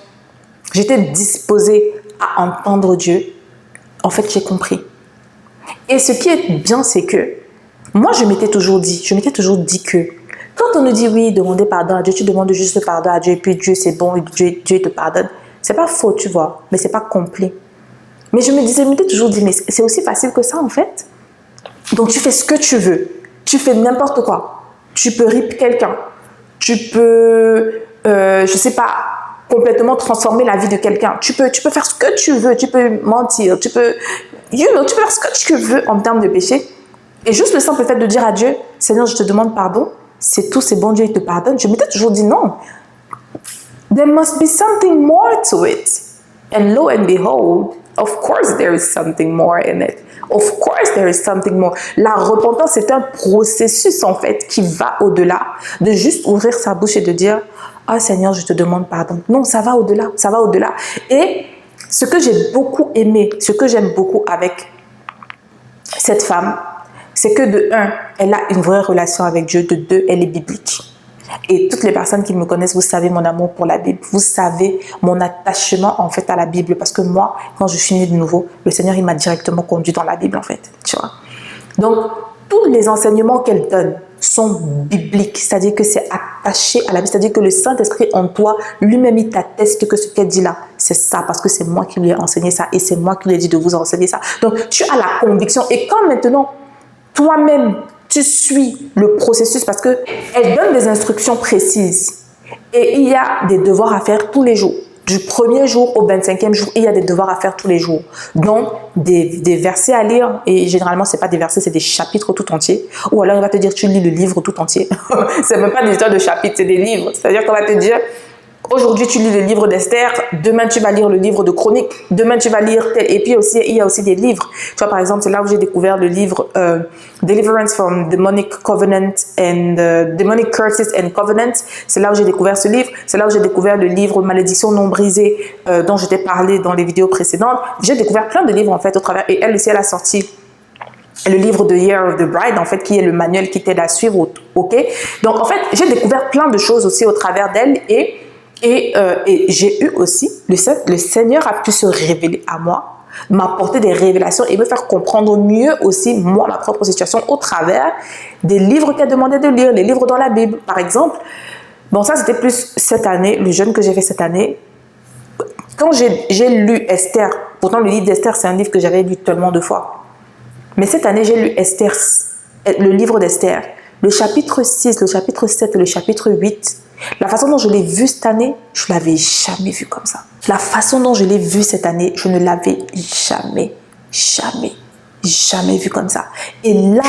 j'étais disposée à entendre Dieu, en fait, j'ai compris. Et ce qui est bien, c'est que, moi, je m'étais toujours dit que, quand on nous dit oui, demandez pardon à Dieu, tu demandes juste pardon à Dieu et puis Dieu c'est bon et Dieu te pardonne. C'est pas faux, tu vois, mais c'est pas complet. Mais je m'étais toujours dit, mais c'est aussi facile que ça en fait. Donc tu fais ce que tu veux, tu fais n'importe quoi. Tu peux rip quelqu'un, tu peux, je sais pas, complètement transformer la vie de quelqu'un. Tu peux faire ce que tu veux, tu peux mentir, tu peux faire ce que tu veux en termes de péché. Et juste le simple fait de dire à Dieu, Seigneur, je te demande pardon. C'est tout, c'est bon, Dieu il te pardonne. Je m'étais toujours dit non. There must be something more to it. And lo and behold, of course there is something more in it. Of course there is something more. La repentance, c'est un processus en fait qui va au-delà de juste ouvrir sa bouche et de dire « Ah Seigneur, je te demande pardon ». Non, ça va au-delà, ça va au-delà. Et ce que j'ai beaucoup aimé, ce que j'aime beaucoup avec cette femme, c'est que de un, elle a une vraie relation avec Dieu, de deux, elle est biblique. Et toutes les personnes qui me connaissent, vous savez mon amour pour la Bible, vous savez mon attachement en fait à la Bible, parce que moi, quand je suis née de nouveau, le Seigneur, il m'a directement conduit dans la Bible en fait, tu vois. Donc, tous les enseignements qu'elle donne sont bibliques, c'est-à-dire que c'est attaché à la Bible, c'est-à-dire que le Saint-Esprit en toi, lui-même, il t'atteste que ce qu'elle dit là, c'est ça, parce que c'est moi qui lui ai enseigné ça, et c'est moi qui lui ai dit de vous enseigner ça. Donc, tu as la conviction, et quand maintenant, toi-même, tu suis le processus parce qu'elle donne des instructions précises et il y a des devoirs à faire tous les jours. Du premier jour au 25e jour, il y a des devoirs à faire tous les jours. Donc, des versets à lire et généralement, ce n'est pas des versets, c'est des chapitres tout entiers. Ou alors, il va te dire, tu lis le livre tout entier. Ce n'est même pas des histoires de chapitres, c'est des livres. C'est-à-dire qu'on va te dire, aujourd'hui, tu lis le livre d'Esther, demain, tu vas lire le livre de Chroniques, demain, tu vas lire tel. Et puis aussi, il y a aussi des livres. Tu vois, par exemple, c'est là où j'ai découvert le livre Deliverance from Demonic Covenant and Demonic Curses and Covenants. C'est là où j'ai découvert ce livre. C'est là où j'ai découvert le livre Malédiction non brisée dont je t'ai parlé dans les vidéos précédentes. J'ai découvert plein de livres en fait au travers. Et elle aussi, elle a sorti le livre de Year of the Bride, en fait, qui est le manuel qui t'aide à suivre. Ok. Donc, en fait, j'ai découvert plein de choses aussi au travers d'elle et j'ai eu aussi, le Seigneur a pu se révéler à moi, m'apporter des révélations et me faire comprendre mieux aussi, moi, ma propre situation au travers des livres qu'elle demandait de lire, les livres dans la Bible, par exemple. Bon, ça, c'était plus cette année, le jeûne que j'ai fait cette année. Quand j'ai lu Esther, pourtant le livre d'Esther, c'est un livre que j'avais lu tellement de fois. Mais cette année, j'ai lu Esther, le livre d'Esther, le chapitre 6, le chapitre 7 et le chapitre 8. La façon dont je l'ai vu cette année, je ne l'avais jamais vu comme ça. La façon dont je l'ai vu cette année, je ne l'avais jamais vu comme ça. Et là,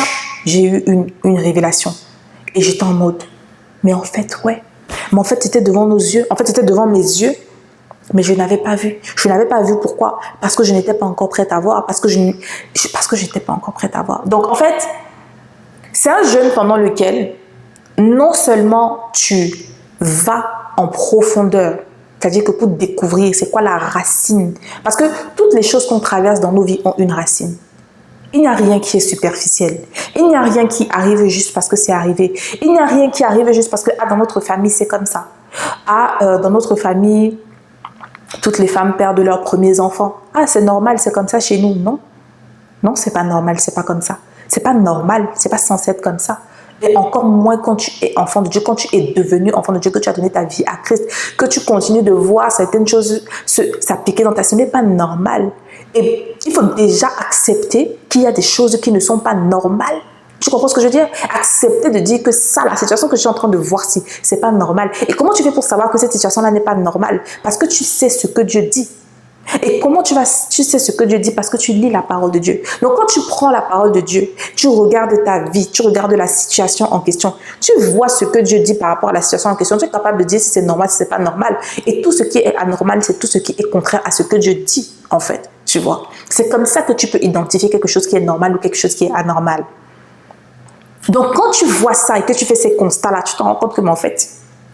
j'ai eu une révélation. Et j'étais en mode, mais en fait, ouais. Mais en fait, c'était devant nos yeux. En fait, c'était devant mes yeux. Mais je n'avais pas vu. Je n'avais pas vu pourquoi? Parce que je n'étais pas encore prête à voir. Parce que je n'étais pas encore prête à voir. Donc, en fait, c'est un jeûne pendant lequel non seulement tu vas en profondeur, c'est-à-dire que pour découvrir c'est quoi la racine, parce que toutes les choses qu'on traverse dans nos vies ont une racine. Il n'y a rien qui est superficiel. Il n'y a rien qui arrive juste parce que c'est arrivé. Il n'y a rien qui arrive juste parce que dans notre famille, c'est comme ça. Dans notre famille, toutes les femmes perdent leurs premiers enfants. C'est normal, c'est comme ça chez nous. Non, non, c'est pas normal, c'est pas comme ça. C'est pas normal, c'est pas censé être comme ça. Et encore moins quand tu es enfant de Dieu, quand tu es devenu enfant de Dieu, que tu as donné ta vie à Christ, que tu continues de voir certaines choses s'appliquer dans ta vie, ce n'est pas normal. Et il faut déjà accepter qu'il y a des choses qui ne sont pas normales. Tu comprends ce que je veux dire? Accepter de dire que ça, la situation que je suis en train de voir, c'est pas normal. Et comment tu fais pour savoir que cette situation-là n'est pas normale? Parce que tu sais ce que Dieu dit. Et comment tu sais ce que Dieu dit? Parce que tu lis la parole de Dieu. Donc quand tu prends la parole de Dieu, tu regardes ta vie, tu regardes la situation en question, tu vois ce que Dieu dit par rapport à la situation en question, tu es capable de dire si c'est normal, si c'est pas normal. Et tout ce qui est anormal, c'est tout ce qui est contraire à ce que Dieu dit, en fait. Tu vois? C'est comme ça que tu peux identifier quelque chose qui est normal ou quelque chose qui est anormal. Donc quand tu vois ça et que tu fais ces constats-là, tu te rends compte que, mais en fait,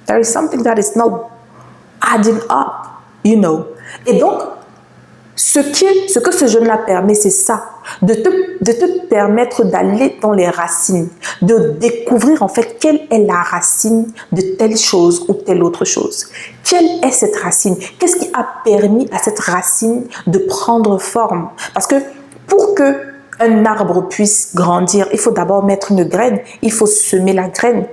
there is something that is not adding up, you know. Et donc, ce que ce jeûne-là permet, c'est ça, de te permettre d'aller dans les racines, de découvrir en fait quelle est la racine de telle chose ou telle autre chose. Quelle est cette racine? Qu'est-ce qui a permis à cette racine de prendre forme? Parce que pour que un arbre puisse grandir, il faut d'abord mettre une graine, il faut semer la graine.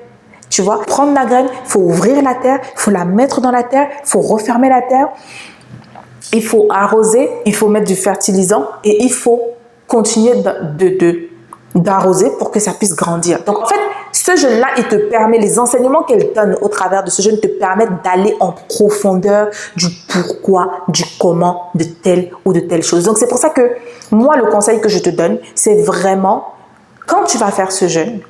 Tu vois, prendre la graine, il faut ouvrir la terre, il faut la mettre dans la terre, il faut refermer la terre. Il faut arroser, il faut mettre du fertilisant et il faut continuer d'arroser pour que ça puisse grandir. Donc en fait, ce jeûne-là, il te permet, les enseignements qu'elle donne au travers de ce jeûne te permettent d'aller en profondeur du pourquoi, du comment de telle ou de telle chose. Donc c'est pour ça que moi, le conseil que je te donne, c'est vraiment, quand tu vas faire ce jeûne,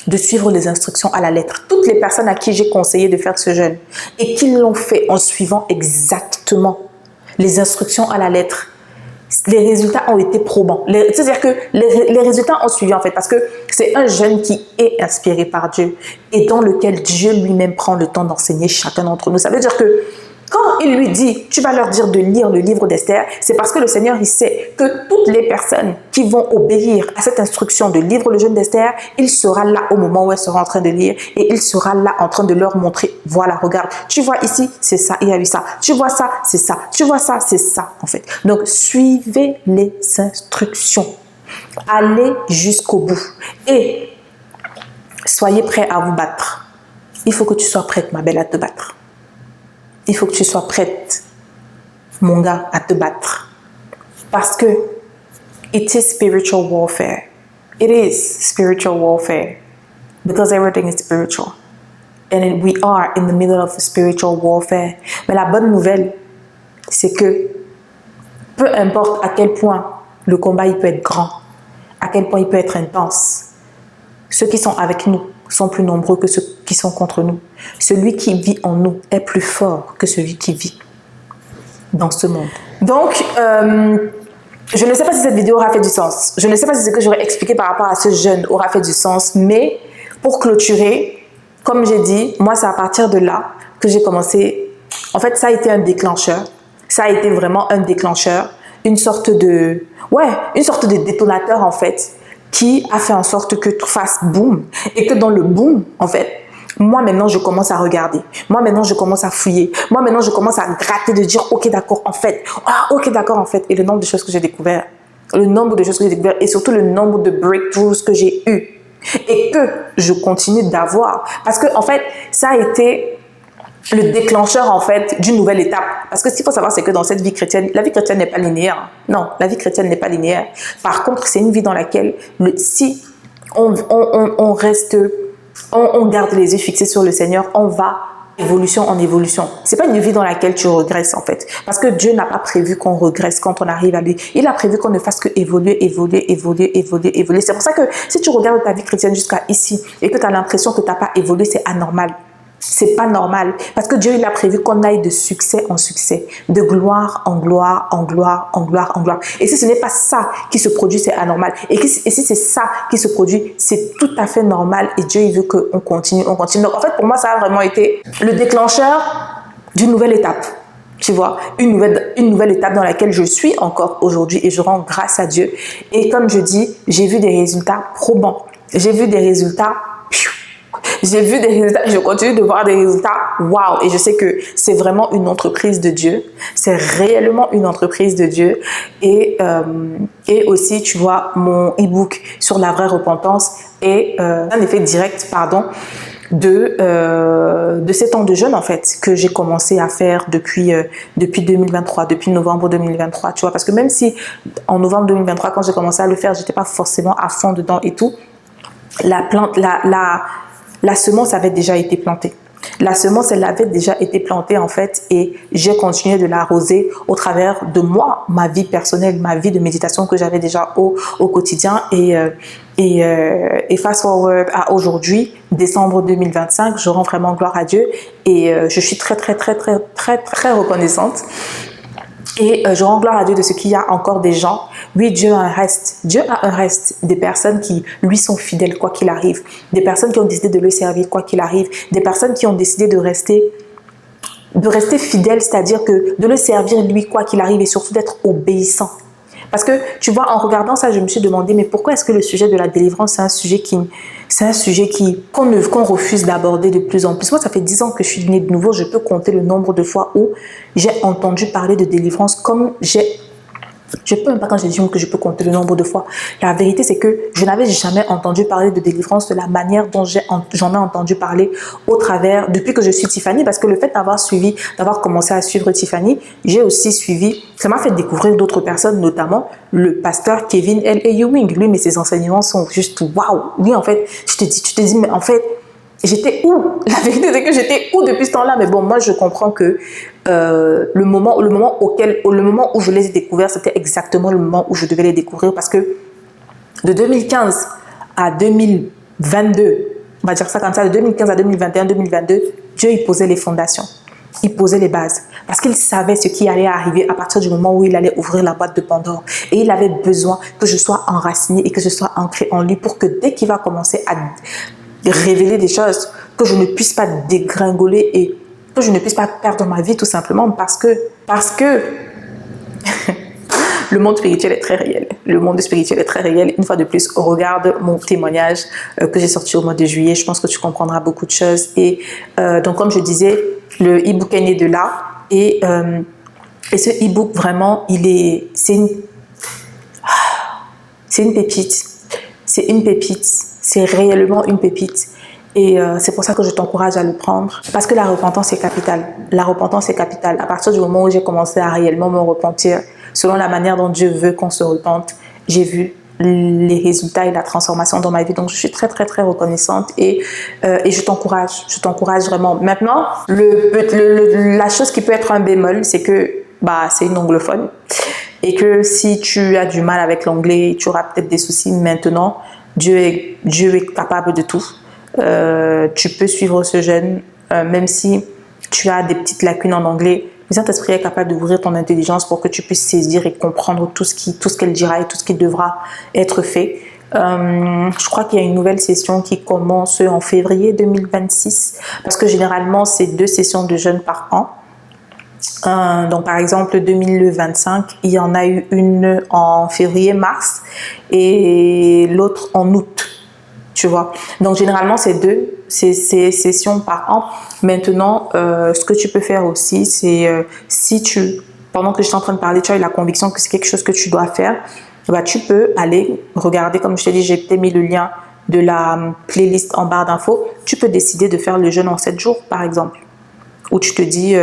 de suivre les instructions à la lettre. Toutes les personnes à qui j'ai conseillé de faire ce jeûne et qui l'ont fait en suivant exactement les instructions à la lettre, les résultats ont été probants. C'est-à-dire que les résultats ont suivi en fait, parce que c'est un jeûne qui est inspiré par Dieu et dans lequel Dieu lui-même prend le temps d'enseigner chacun d'entre nous. Ça veut dire que quand il lui dit, tu vas leur dire de lire le livre d'Esther, c'est parce que le Seigneur, il sait que toutes les personnes qui vont obéir à cette instruction de lire le jeûne d'Esther, il sera là au moment où elles seront en train de lire et il sera là en train de leur montrer, voilà, regarde, tu vois ici, c'est ça, il y a eu ça, tu vois ça, c'est ça, tu vois ça, c'est ça, en fait. Donc, suivez les instructions. Allez jusqu'au bout et soyez prêts à vous battre. Il faut que tu sois prête, ma belle, à te battre. Il faut que tu sois prête, mon gars, à te battre. Parce que it is spiritual warfare. It is spiritual warfare. Because everything is spiritual. And we are in the middle of a spiritual warfare. Mais la bonne nouvelle, c'est que peu importe à quel point le combat il peut être grand, à quel point il peut être intense, ceux qui sont avec nous sont plus nombreux que ceux qui sont contre nous. Celui qui vit en nous est plus fort que celui qui vit dans ce monde. Donc, je ne sais pas si cette vidéo aura fait du sens. Je ne sais pas si ce que j'aurais expliqué par rapport à ce jeûne aura fait du sens. Mais pour clôturer, comme j'ai dit, moi, c'est à partir de là que j'ai commencé. En fait, ça a été un déclencheur. Ça a été vraiment un déclencheur. Une sorte de détonateur, en fait, qui a fait en sorte que tout fasse boum. Et que dans le boum, en fait, moi maintenant je commence à regarder. Moi maintenant je commence à fouiller. Moi maintenant je commence à gratter, de dire ok d'accord en fait. Ok d'accord en fait. Et le nombre de choses que j'ai découvert. Le nombre de choses que j'ai découvert. Et surtout le nombre de breakthroughs que j'ai eu. Et que je continue d'avoir. Parce que en fait ça a été le déclencheur en fait d'une nouvelle étape. Parce que ce qu'il faut savoir, c'est que dans cette vie chrétienne, la vie chrétienne n'est pas linéaire. Non, la vie chrétienne n'est pas linéaire. Par contre, c'est une vie dans laquelle si on garde les yeux fixés sur le Seigneur, on va évolution en évolution. C'est pas une vie dans laquelle tu regresses en fait. Parce que Dieu n'a pas prévu qu'on regresse quand on arrive à lui. Il a prévu qu'on ne fasse que évoluer. C'est pour ça que si tu regardes ta vie chrétienne jusqu'à ici et que tu as l'impression que tu n'as pas évolué, c'est anormal. C'est pas normal. Parce que Dieu, il a prévu qu'on aille de succès en succès, de gloire en gloire, en gloire, en gloire, en gloire. Et si ce n'est pas ça qui se produit, c'est anormal. Et si c'est ça qui se produit, c'est tout à fait normal. Et Dieu, il veut qu'on continue, on continue. Donc, en fait, pour moi, ça a vraiment été le déclencheur d'une nouvelle étape. Tu vois, une nouvelle étape dans laquelle je suis encore aujourd'hui et je rends grâce à Dieu. Et comme je dis, j'ai vu des résultats probants. J'ai vu des résultats. J'ai vu des résultats, je continue de voir des résultats. Waouh! Et je sais que c'est vraiment une entreprise de Dieu. C'est réellement une entreprise de Dieu. Et aussi, tu vois, mon e-book sur la vraie repentance est un effet direct, de ces temps de jeûne en fait que j'ai commencé à faire depuis 2023, depuis novembre 2023, tu vois, parce que même si en novembre 2023 quand j'ai commencé à le faire, j'étais pas forcément à fond dedans et tout, la semence avait déjà été plantée. La semence, elle avait déjà été plantée en fait et j'ai continué de l'arroser au travers de moi, ma vie personnelle, ma vie de méditation que j'avais déjà au quotidien et fast forward à aujourd'hui, décembre 2025, je rends vraiment gloire à Dieu et je suis très reconnaissante. Et je rends gloire à Dieu de ce qu'il y a encore des gens. Oui, Dieu a un reste. Dieu a un reste des personnes qui lui sont fidèles quoi qu'il arrive. Des personnes qui ont décidé de le servir quoi qu'il arrive. Des personnes qui ont décidé de rester fidèles, c'est-à-dire que de le servir lui quoi qu'il arrive et surtout d'être obéissant. Parce que tu vois, en regardant ça, je me suis demandé, mais pourquoi est-ce que le sujet de la délivrance, c'est un sujet qu'on refuse d'aborder de plus en plus. Moi, ça fait 10 ans que je suis née de nouveau, je peux compter le nombre de fois où j'ai entendu parler de délivrance comme je peux même pas quand je dis que je peux compter le nombre de fois. La vérité, c'est que je n'avais jamais entendu parler de délivrance de la manière dont j'en ai entendu parler au travers, depuis que je suis Tiffany, parce que le fait d'avoir commencé à suivre Tiffany, j'ai aussi suivi, ça m'a fait découvrir d'autres personnes, notamment le pasteur Kevin L. Ewing. Lui, mais ses enseignements sont juste waouh. Oui, en fait, tu te dis, mais en fait, j'étais où? La vérité, c'est que j'étais où depuis ce temps-là? Mais bon, moi, je comprends que le moment où je les ai découverts, c'était exactement le moment où je devais les découvrir parce que de 2015 à 2022, on va dire ça comme ça, de 2015 à 2021, 2022, Dieu, il posait les fondations. Il posait les bases parce qu'il savait ce qui allait arriver à partir du moment où il allait ouvrir la boîte de Pandore. Et il avait besoin que je sois enracinée et que je sois ancrée en lui pour que dès qu'il va commencer à révéler des choses, que je ne puisse pas dégringoler et que je ne puisse pas perdre ma vie tout simplement parce que le monde spirituel est très réel. Le monde spirituel est très réel. Une fois de plus, regarde mon témoignage que j'ai sorti au mois de juillet. Je pense que tu comprendras beaucoup de choses. Et donc, comme je disais, le e-book est né de là. Et ce e-book, vraiment, c'est une pépite. C'est une pépite. C'est réellement une pépite. Et c'est pour ça que je t'encourage à le prendre. Parce que la repentance est capitale. La repentance est capitale. À partir du moment où j'ai commencé à réellement me repentir, selon la manière dont Dieu veut qu'on se repente, j'ai vu les résultats et la transformation dans ma vie. Donc, je suis très reconnaissante et je t'encourage vraiment. Maintenant, la chose qui peut être un bémol, c'est que c'est une anglophone et que si tu as du mal avec l'anglais, tu auras peut-être des soucis. Maintenant, Dieu est capable de tout. Tu peux suivre ce jeûne, même si tu as des petites lacunes en anglais. Le Saint-Esprit est capable d'ouvrir ton intelligence pour que tu puisses saisir et comprendre tout ce qu'elle dira et tout ce qui devra être fait. Je crois qu'il y a une nouvelle session qui commence en février 2026 parce que généralement, c'est 2 sessions de jeûne par an. Donc, par exemple, 2025, il y en a eu une en février-mars et l'autre en août. Tu vois. Donc, généralement, c'est 2 sessions par an. Maintenant, ce que tu peux faire aussi, c'est pendant que je suis en train de parler, tu as eu la conviction que c'est quelque chose que tu dois faire, tu peux aller regarder, comme je t'ai dit, j'ai mis le lien de la playlist en barre d'infos. Tu peux décider de faire le jeûne en 7 jours, par exemple. Où tu te dis...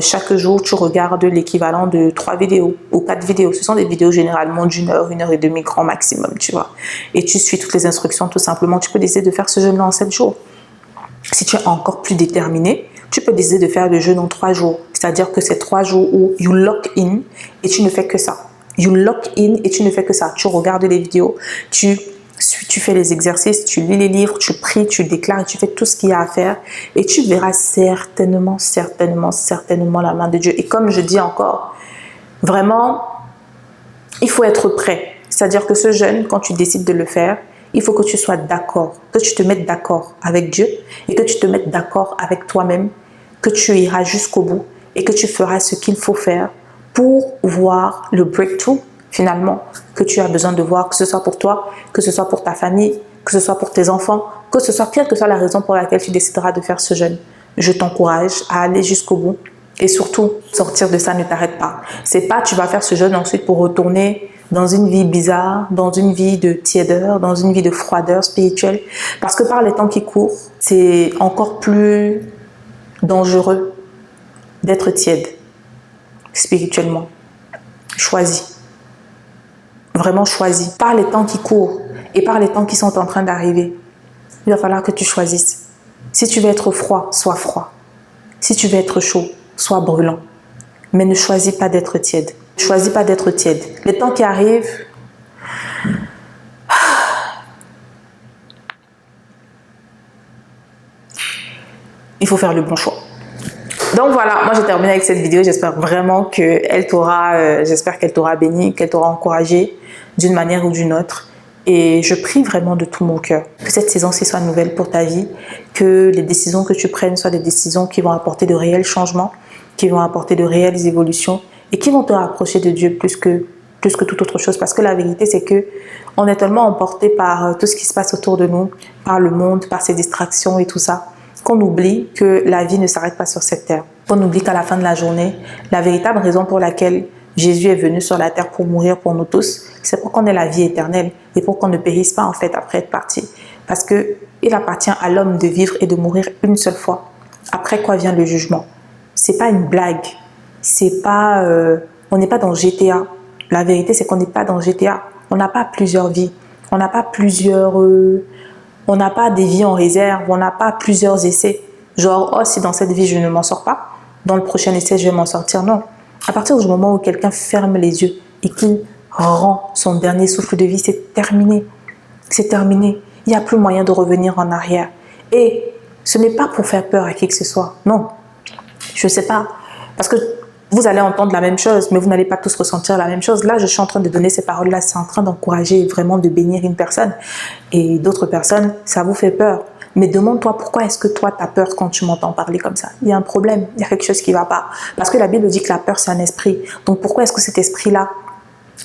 chaque jour, tu regardes l'équivalent de 3 vidéos ou 4 vidéos. Ce sont des vidéos généralement d'1 heure, 1 heure et demie grand maximum, tu vois. Et tu suis toutes les instructions tout simplement. Tu peux décider de faire ce jeûne en 7 jours. Si tu es encore plus déterminé, tu peux décider de faire le jeûne en 3 jours. C'est-à-dire que c'est 3 jours où you lock in et tu ne fais que ça. You lock in et tu ne fais que ça. Tu regardes les vidéos, tu tu fais les exercices, tu lis les livres, tu pries, tu déclares, tu fais tout ce qu'il y a à faire et tu verras certainement la main de Dieu. Et comme je dis encore, vraiment, il faut être prêt. C'est-à-dire que ce jeûne, quand tu décides de le faire, il faut que tu sois d'accord, que tu te mettes d'accord avec Dieu et que tu te mettes d'accord avec toi-même, que tu iras jusqu'au bout et que tu feras ce qu'il faut faire pour voir le breakthrough finalement que tu as besoin de voir, que ce soit pour toi, que ce soit pour ta famille, que ce soit pour tes enfants, que ce soit quelle que soit la raison pour laquelle tu décideras de faire ce jeûne. Je t'encourage à aller jusqu'au bout et surtout sortir de ça, ne t'arrête pas. C'est pas tu vas faire ce jeûne ensuite pour retourner dans une vie bizarre, dans une vie de tiédeur, dans une vie de froideur spirituelle. Parce que par les temps qui courent, c'est encore plus dangereux d'être tiède spirituellement. Choisis. Vraiment choisis. Par les temps qui courent et par les temps qui sont en train d'arriver, il va falloir que tu choisisses. Si tu veux être froid, sois froid. Si tu veux être chaud, sois brûlant. Mais ne choisis pas d'être tiède. Ne choisis pas d'être tiède. Les temps qui arrivent, il faut faire le bon choix. Donc voilà, moi j'ai terminé avec cette vidéo. J'espère vraiment qu'elle t'aura, béni, qu'elle t'aura encouragé d'une manière ou d'une autre. Et je prie vraiment de tout mon cœur que cette saison-ci soit nouvelle pour ta vie, que les décisions que tu prennes soient des décisions qui vont apporter de réels changements, qui vont apporter de réelles évolutions et qui vont te rapprocher de Dieu plus que toute autre chose. Parce que la vérité, c'est que on est tellement emporté par tout ce qui se passe autour de nous, par le monde, par ses distractions et tout ça, qu'on oublie que la vie ne s'arrête pas sur cette terre. Qu'on oublie qu'à la fin de la journée, la véritable raison pour laquelle Jésus est venu sur la terre pour mourir pour nous tous, c'est pour qu'on ait la vie éternelle et pour qu'on ne périsse pas en fait après être parti. Parce qu'il appartient à l'homme de vivre et de mourir une seule fois. Après quoi vient le jugement. C'est pas une blague. C'est pas, on n'est pas dans GTA. La vérité, c'est qu'on n'est pas dans GTA. On n'a pas plusieurs vies. On n'a pas on n'a pas des vies en réserve. On n'a pas plusieurs essais. Genre, oh, si dans cette vie, je ne m'en sors pas, dans le prochain essai, je vais m'en sortir. Non. À partir du moment où quelqu'un ferme les yeux et qu'il rend son dernier souffle de vie, c'est terminé. C'est terminé. Il n'y a plus moyen de revenir en arrière. Et ce n'est pas pour faire peur à qui que ce soit. Non. Je ne sais pas. Parce que vous allez entendre la même chose, mais vous n'allez pas tous ressentir la même chose. Là, je suis en train de donner ces paroles-là. C'est en train d'encourager, vraiment de bénir une personne. Et d'autres personnes, ça vous fait peur. Mais demande-toi pourquoi est-ce que toi, tu as peur quand tu m'entends parler comme ça. Il y a un problème, il y a quelque chose qui ne va pas. Parce que la Bible dit que la peur, c'est un esprit. Donc pourquoi est-ce que cet esprit-là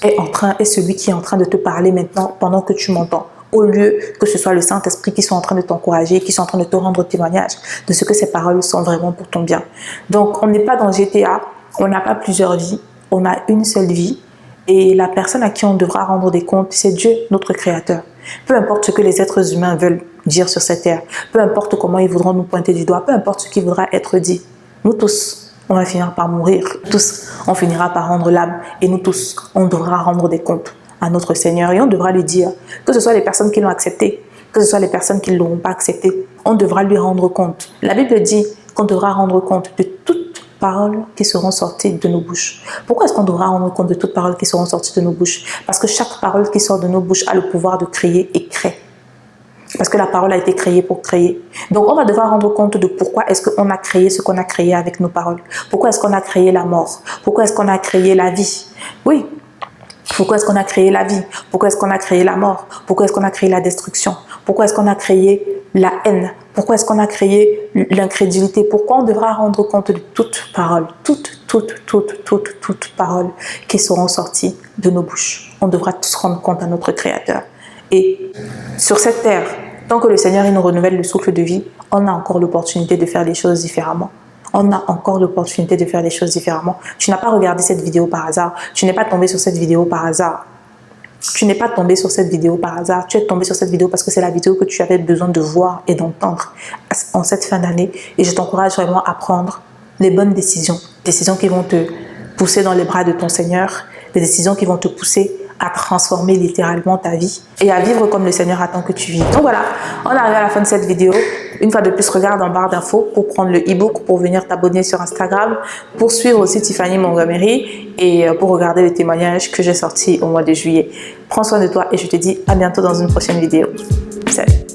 est celui qui est en train de te parler maintenant pendant que tu m'entends, au lieu que ce soit le Saint-Esprit qui soit en train de t'encourager, qui soit en train de te rendre témoignage de ce que ces paroles sont vraiment pour ton bien. Donc on n'est pas dans GTA, on n'a pas plusieurs vies, on a une seule vie. Et la personne à qui on devra rendre des comptes, c'est Dieu, notre Créateur. Peu importe ce que les êtres humains veulent dire sur cette terre, peu importe comment ils voudront nous pointer du doigt, peu importe ce qui voudra être dit, nous tous, on va finir par mourir. Nous tous, on finira par rendre l'âme. Et nous tous, on devra rendre des comptes à notre Seigneur. Et on devra lui dire, que ce soit les personnes qui l'ont accepté, que ce soit les personnes qui ne l'auront pas accepté, on devra lui rendre compte. La Bible dit qu'on devra rendre compte de toutes paroles qui seront sorties de nos bouches. Pourquoi est-ce qu'on devra rendre compte de toutes paroles qui seront sorties de nos bouches? Parce que chaque parole qui sort de nos bouches a le pouvoir de créer et crée. Parce que la parole a été créée pour créer. Donc on va devoir rendre compte de pourquoi est-ce qu'on a créé ce qu'on a créé avec nos paroles. Pourquoi est-ce qu'on a créé la mort? Pourquoi est-ce qu'on a créé la vie? Oui. Pourquoi est-ce qu'on a créé la vie? Pourquoi est-ce qu'on a créé la mort? Pourquoi est-ce qu'on a créé la destruction? Pourquoi est-ce qu'on a créé la haine? Pourquoi est-ce qu'on a créé l'incrédulité? Pourquoi on devra rendre compte de toutes paroles, toutes paroles qui seront sorties de nos bouches? On devra tous rendre compte à notre Créateur. Et sur cette terre, tant que le Seigneur il nous renouvelle le souffle de vie, on a encore l'opportunité de faire les choses différemment. On a encore l'opportunité de faire les choses différemment. Tu n'as pas regardé cette vidéo par hasard. Tu n'es pas tombé sur cette vidéo par hasard. Tu n'es pas tombé sur cette vidéo par hasard. Tu es tombé sur cette vidéo parce que c'est la vidéo que tu avais besoin de voir et d'entendre en cette fin d'année. Et je t'encourage vraiment à prendre les bonnes décisions. Décisions qui vont te pousser dans les bras de ton Seigneur. Des décisions qui vont te pousser à transformer littéralement ta vie et à vivre comme le Seigneur attend que tu vives. Donc voilà, on arrive à la fin de cette vidéo. Une fois de plus, regarde en barre d'infos pour prendre le e-book, pour venir t'abonner sur Instagram, pour suivre aussi Tiffany Montgomery et pour regarder les témoignages que j'ai sortis au mois de juillet. Prends soin de toi et je te dis à bientôt dans une prochaine vidéo. Salut!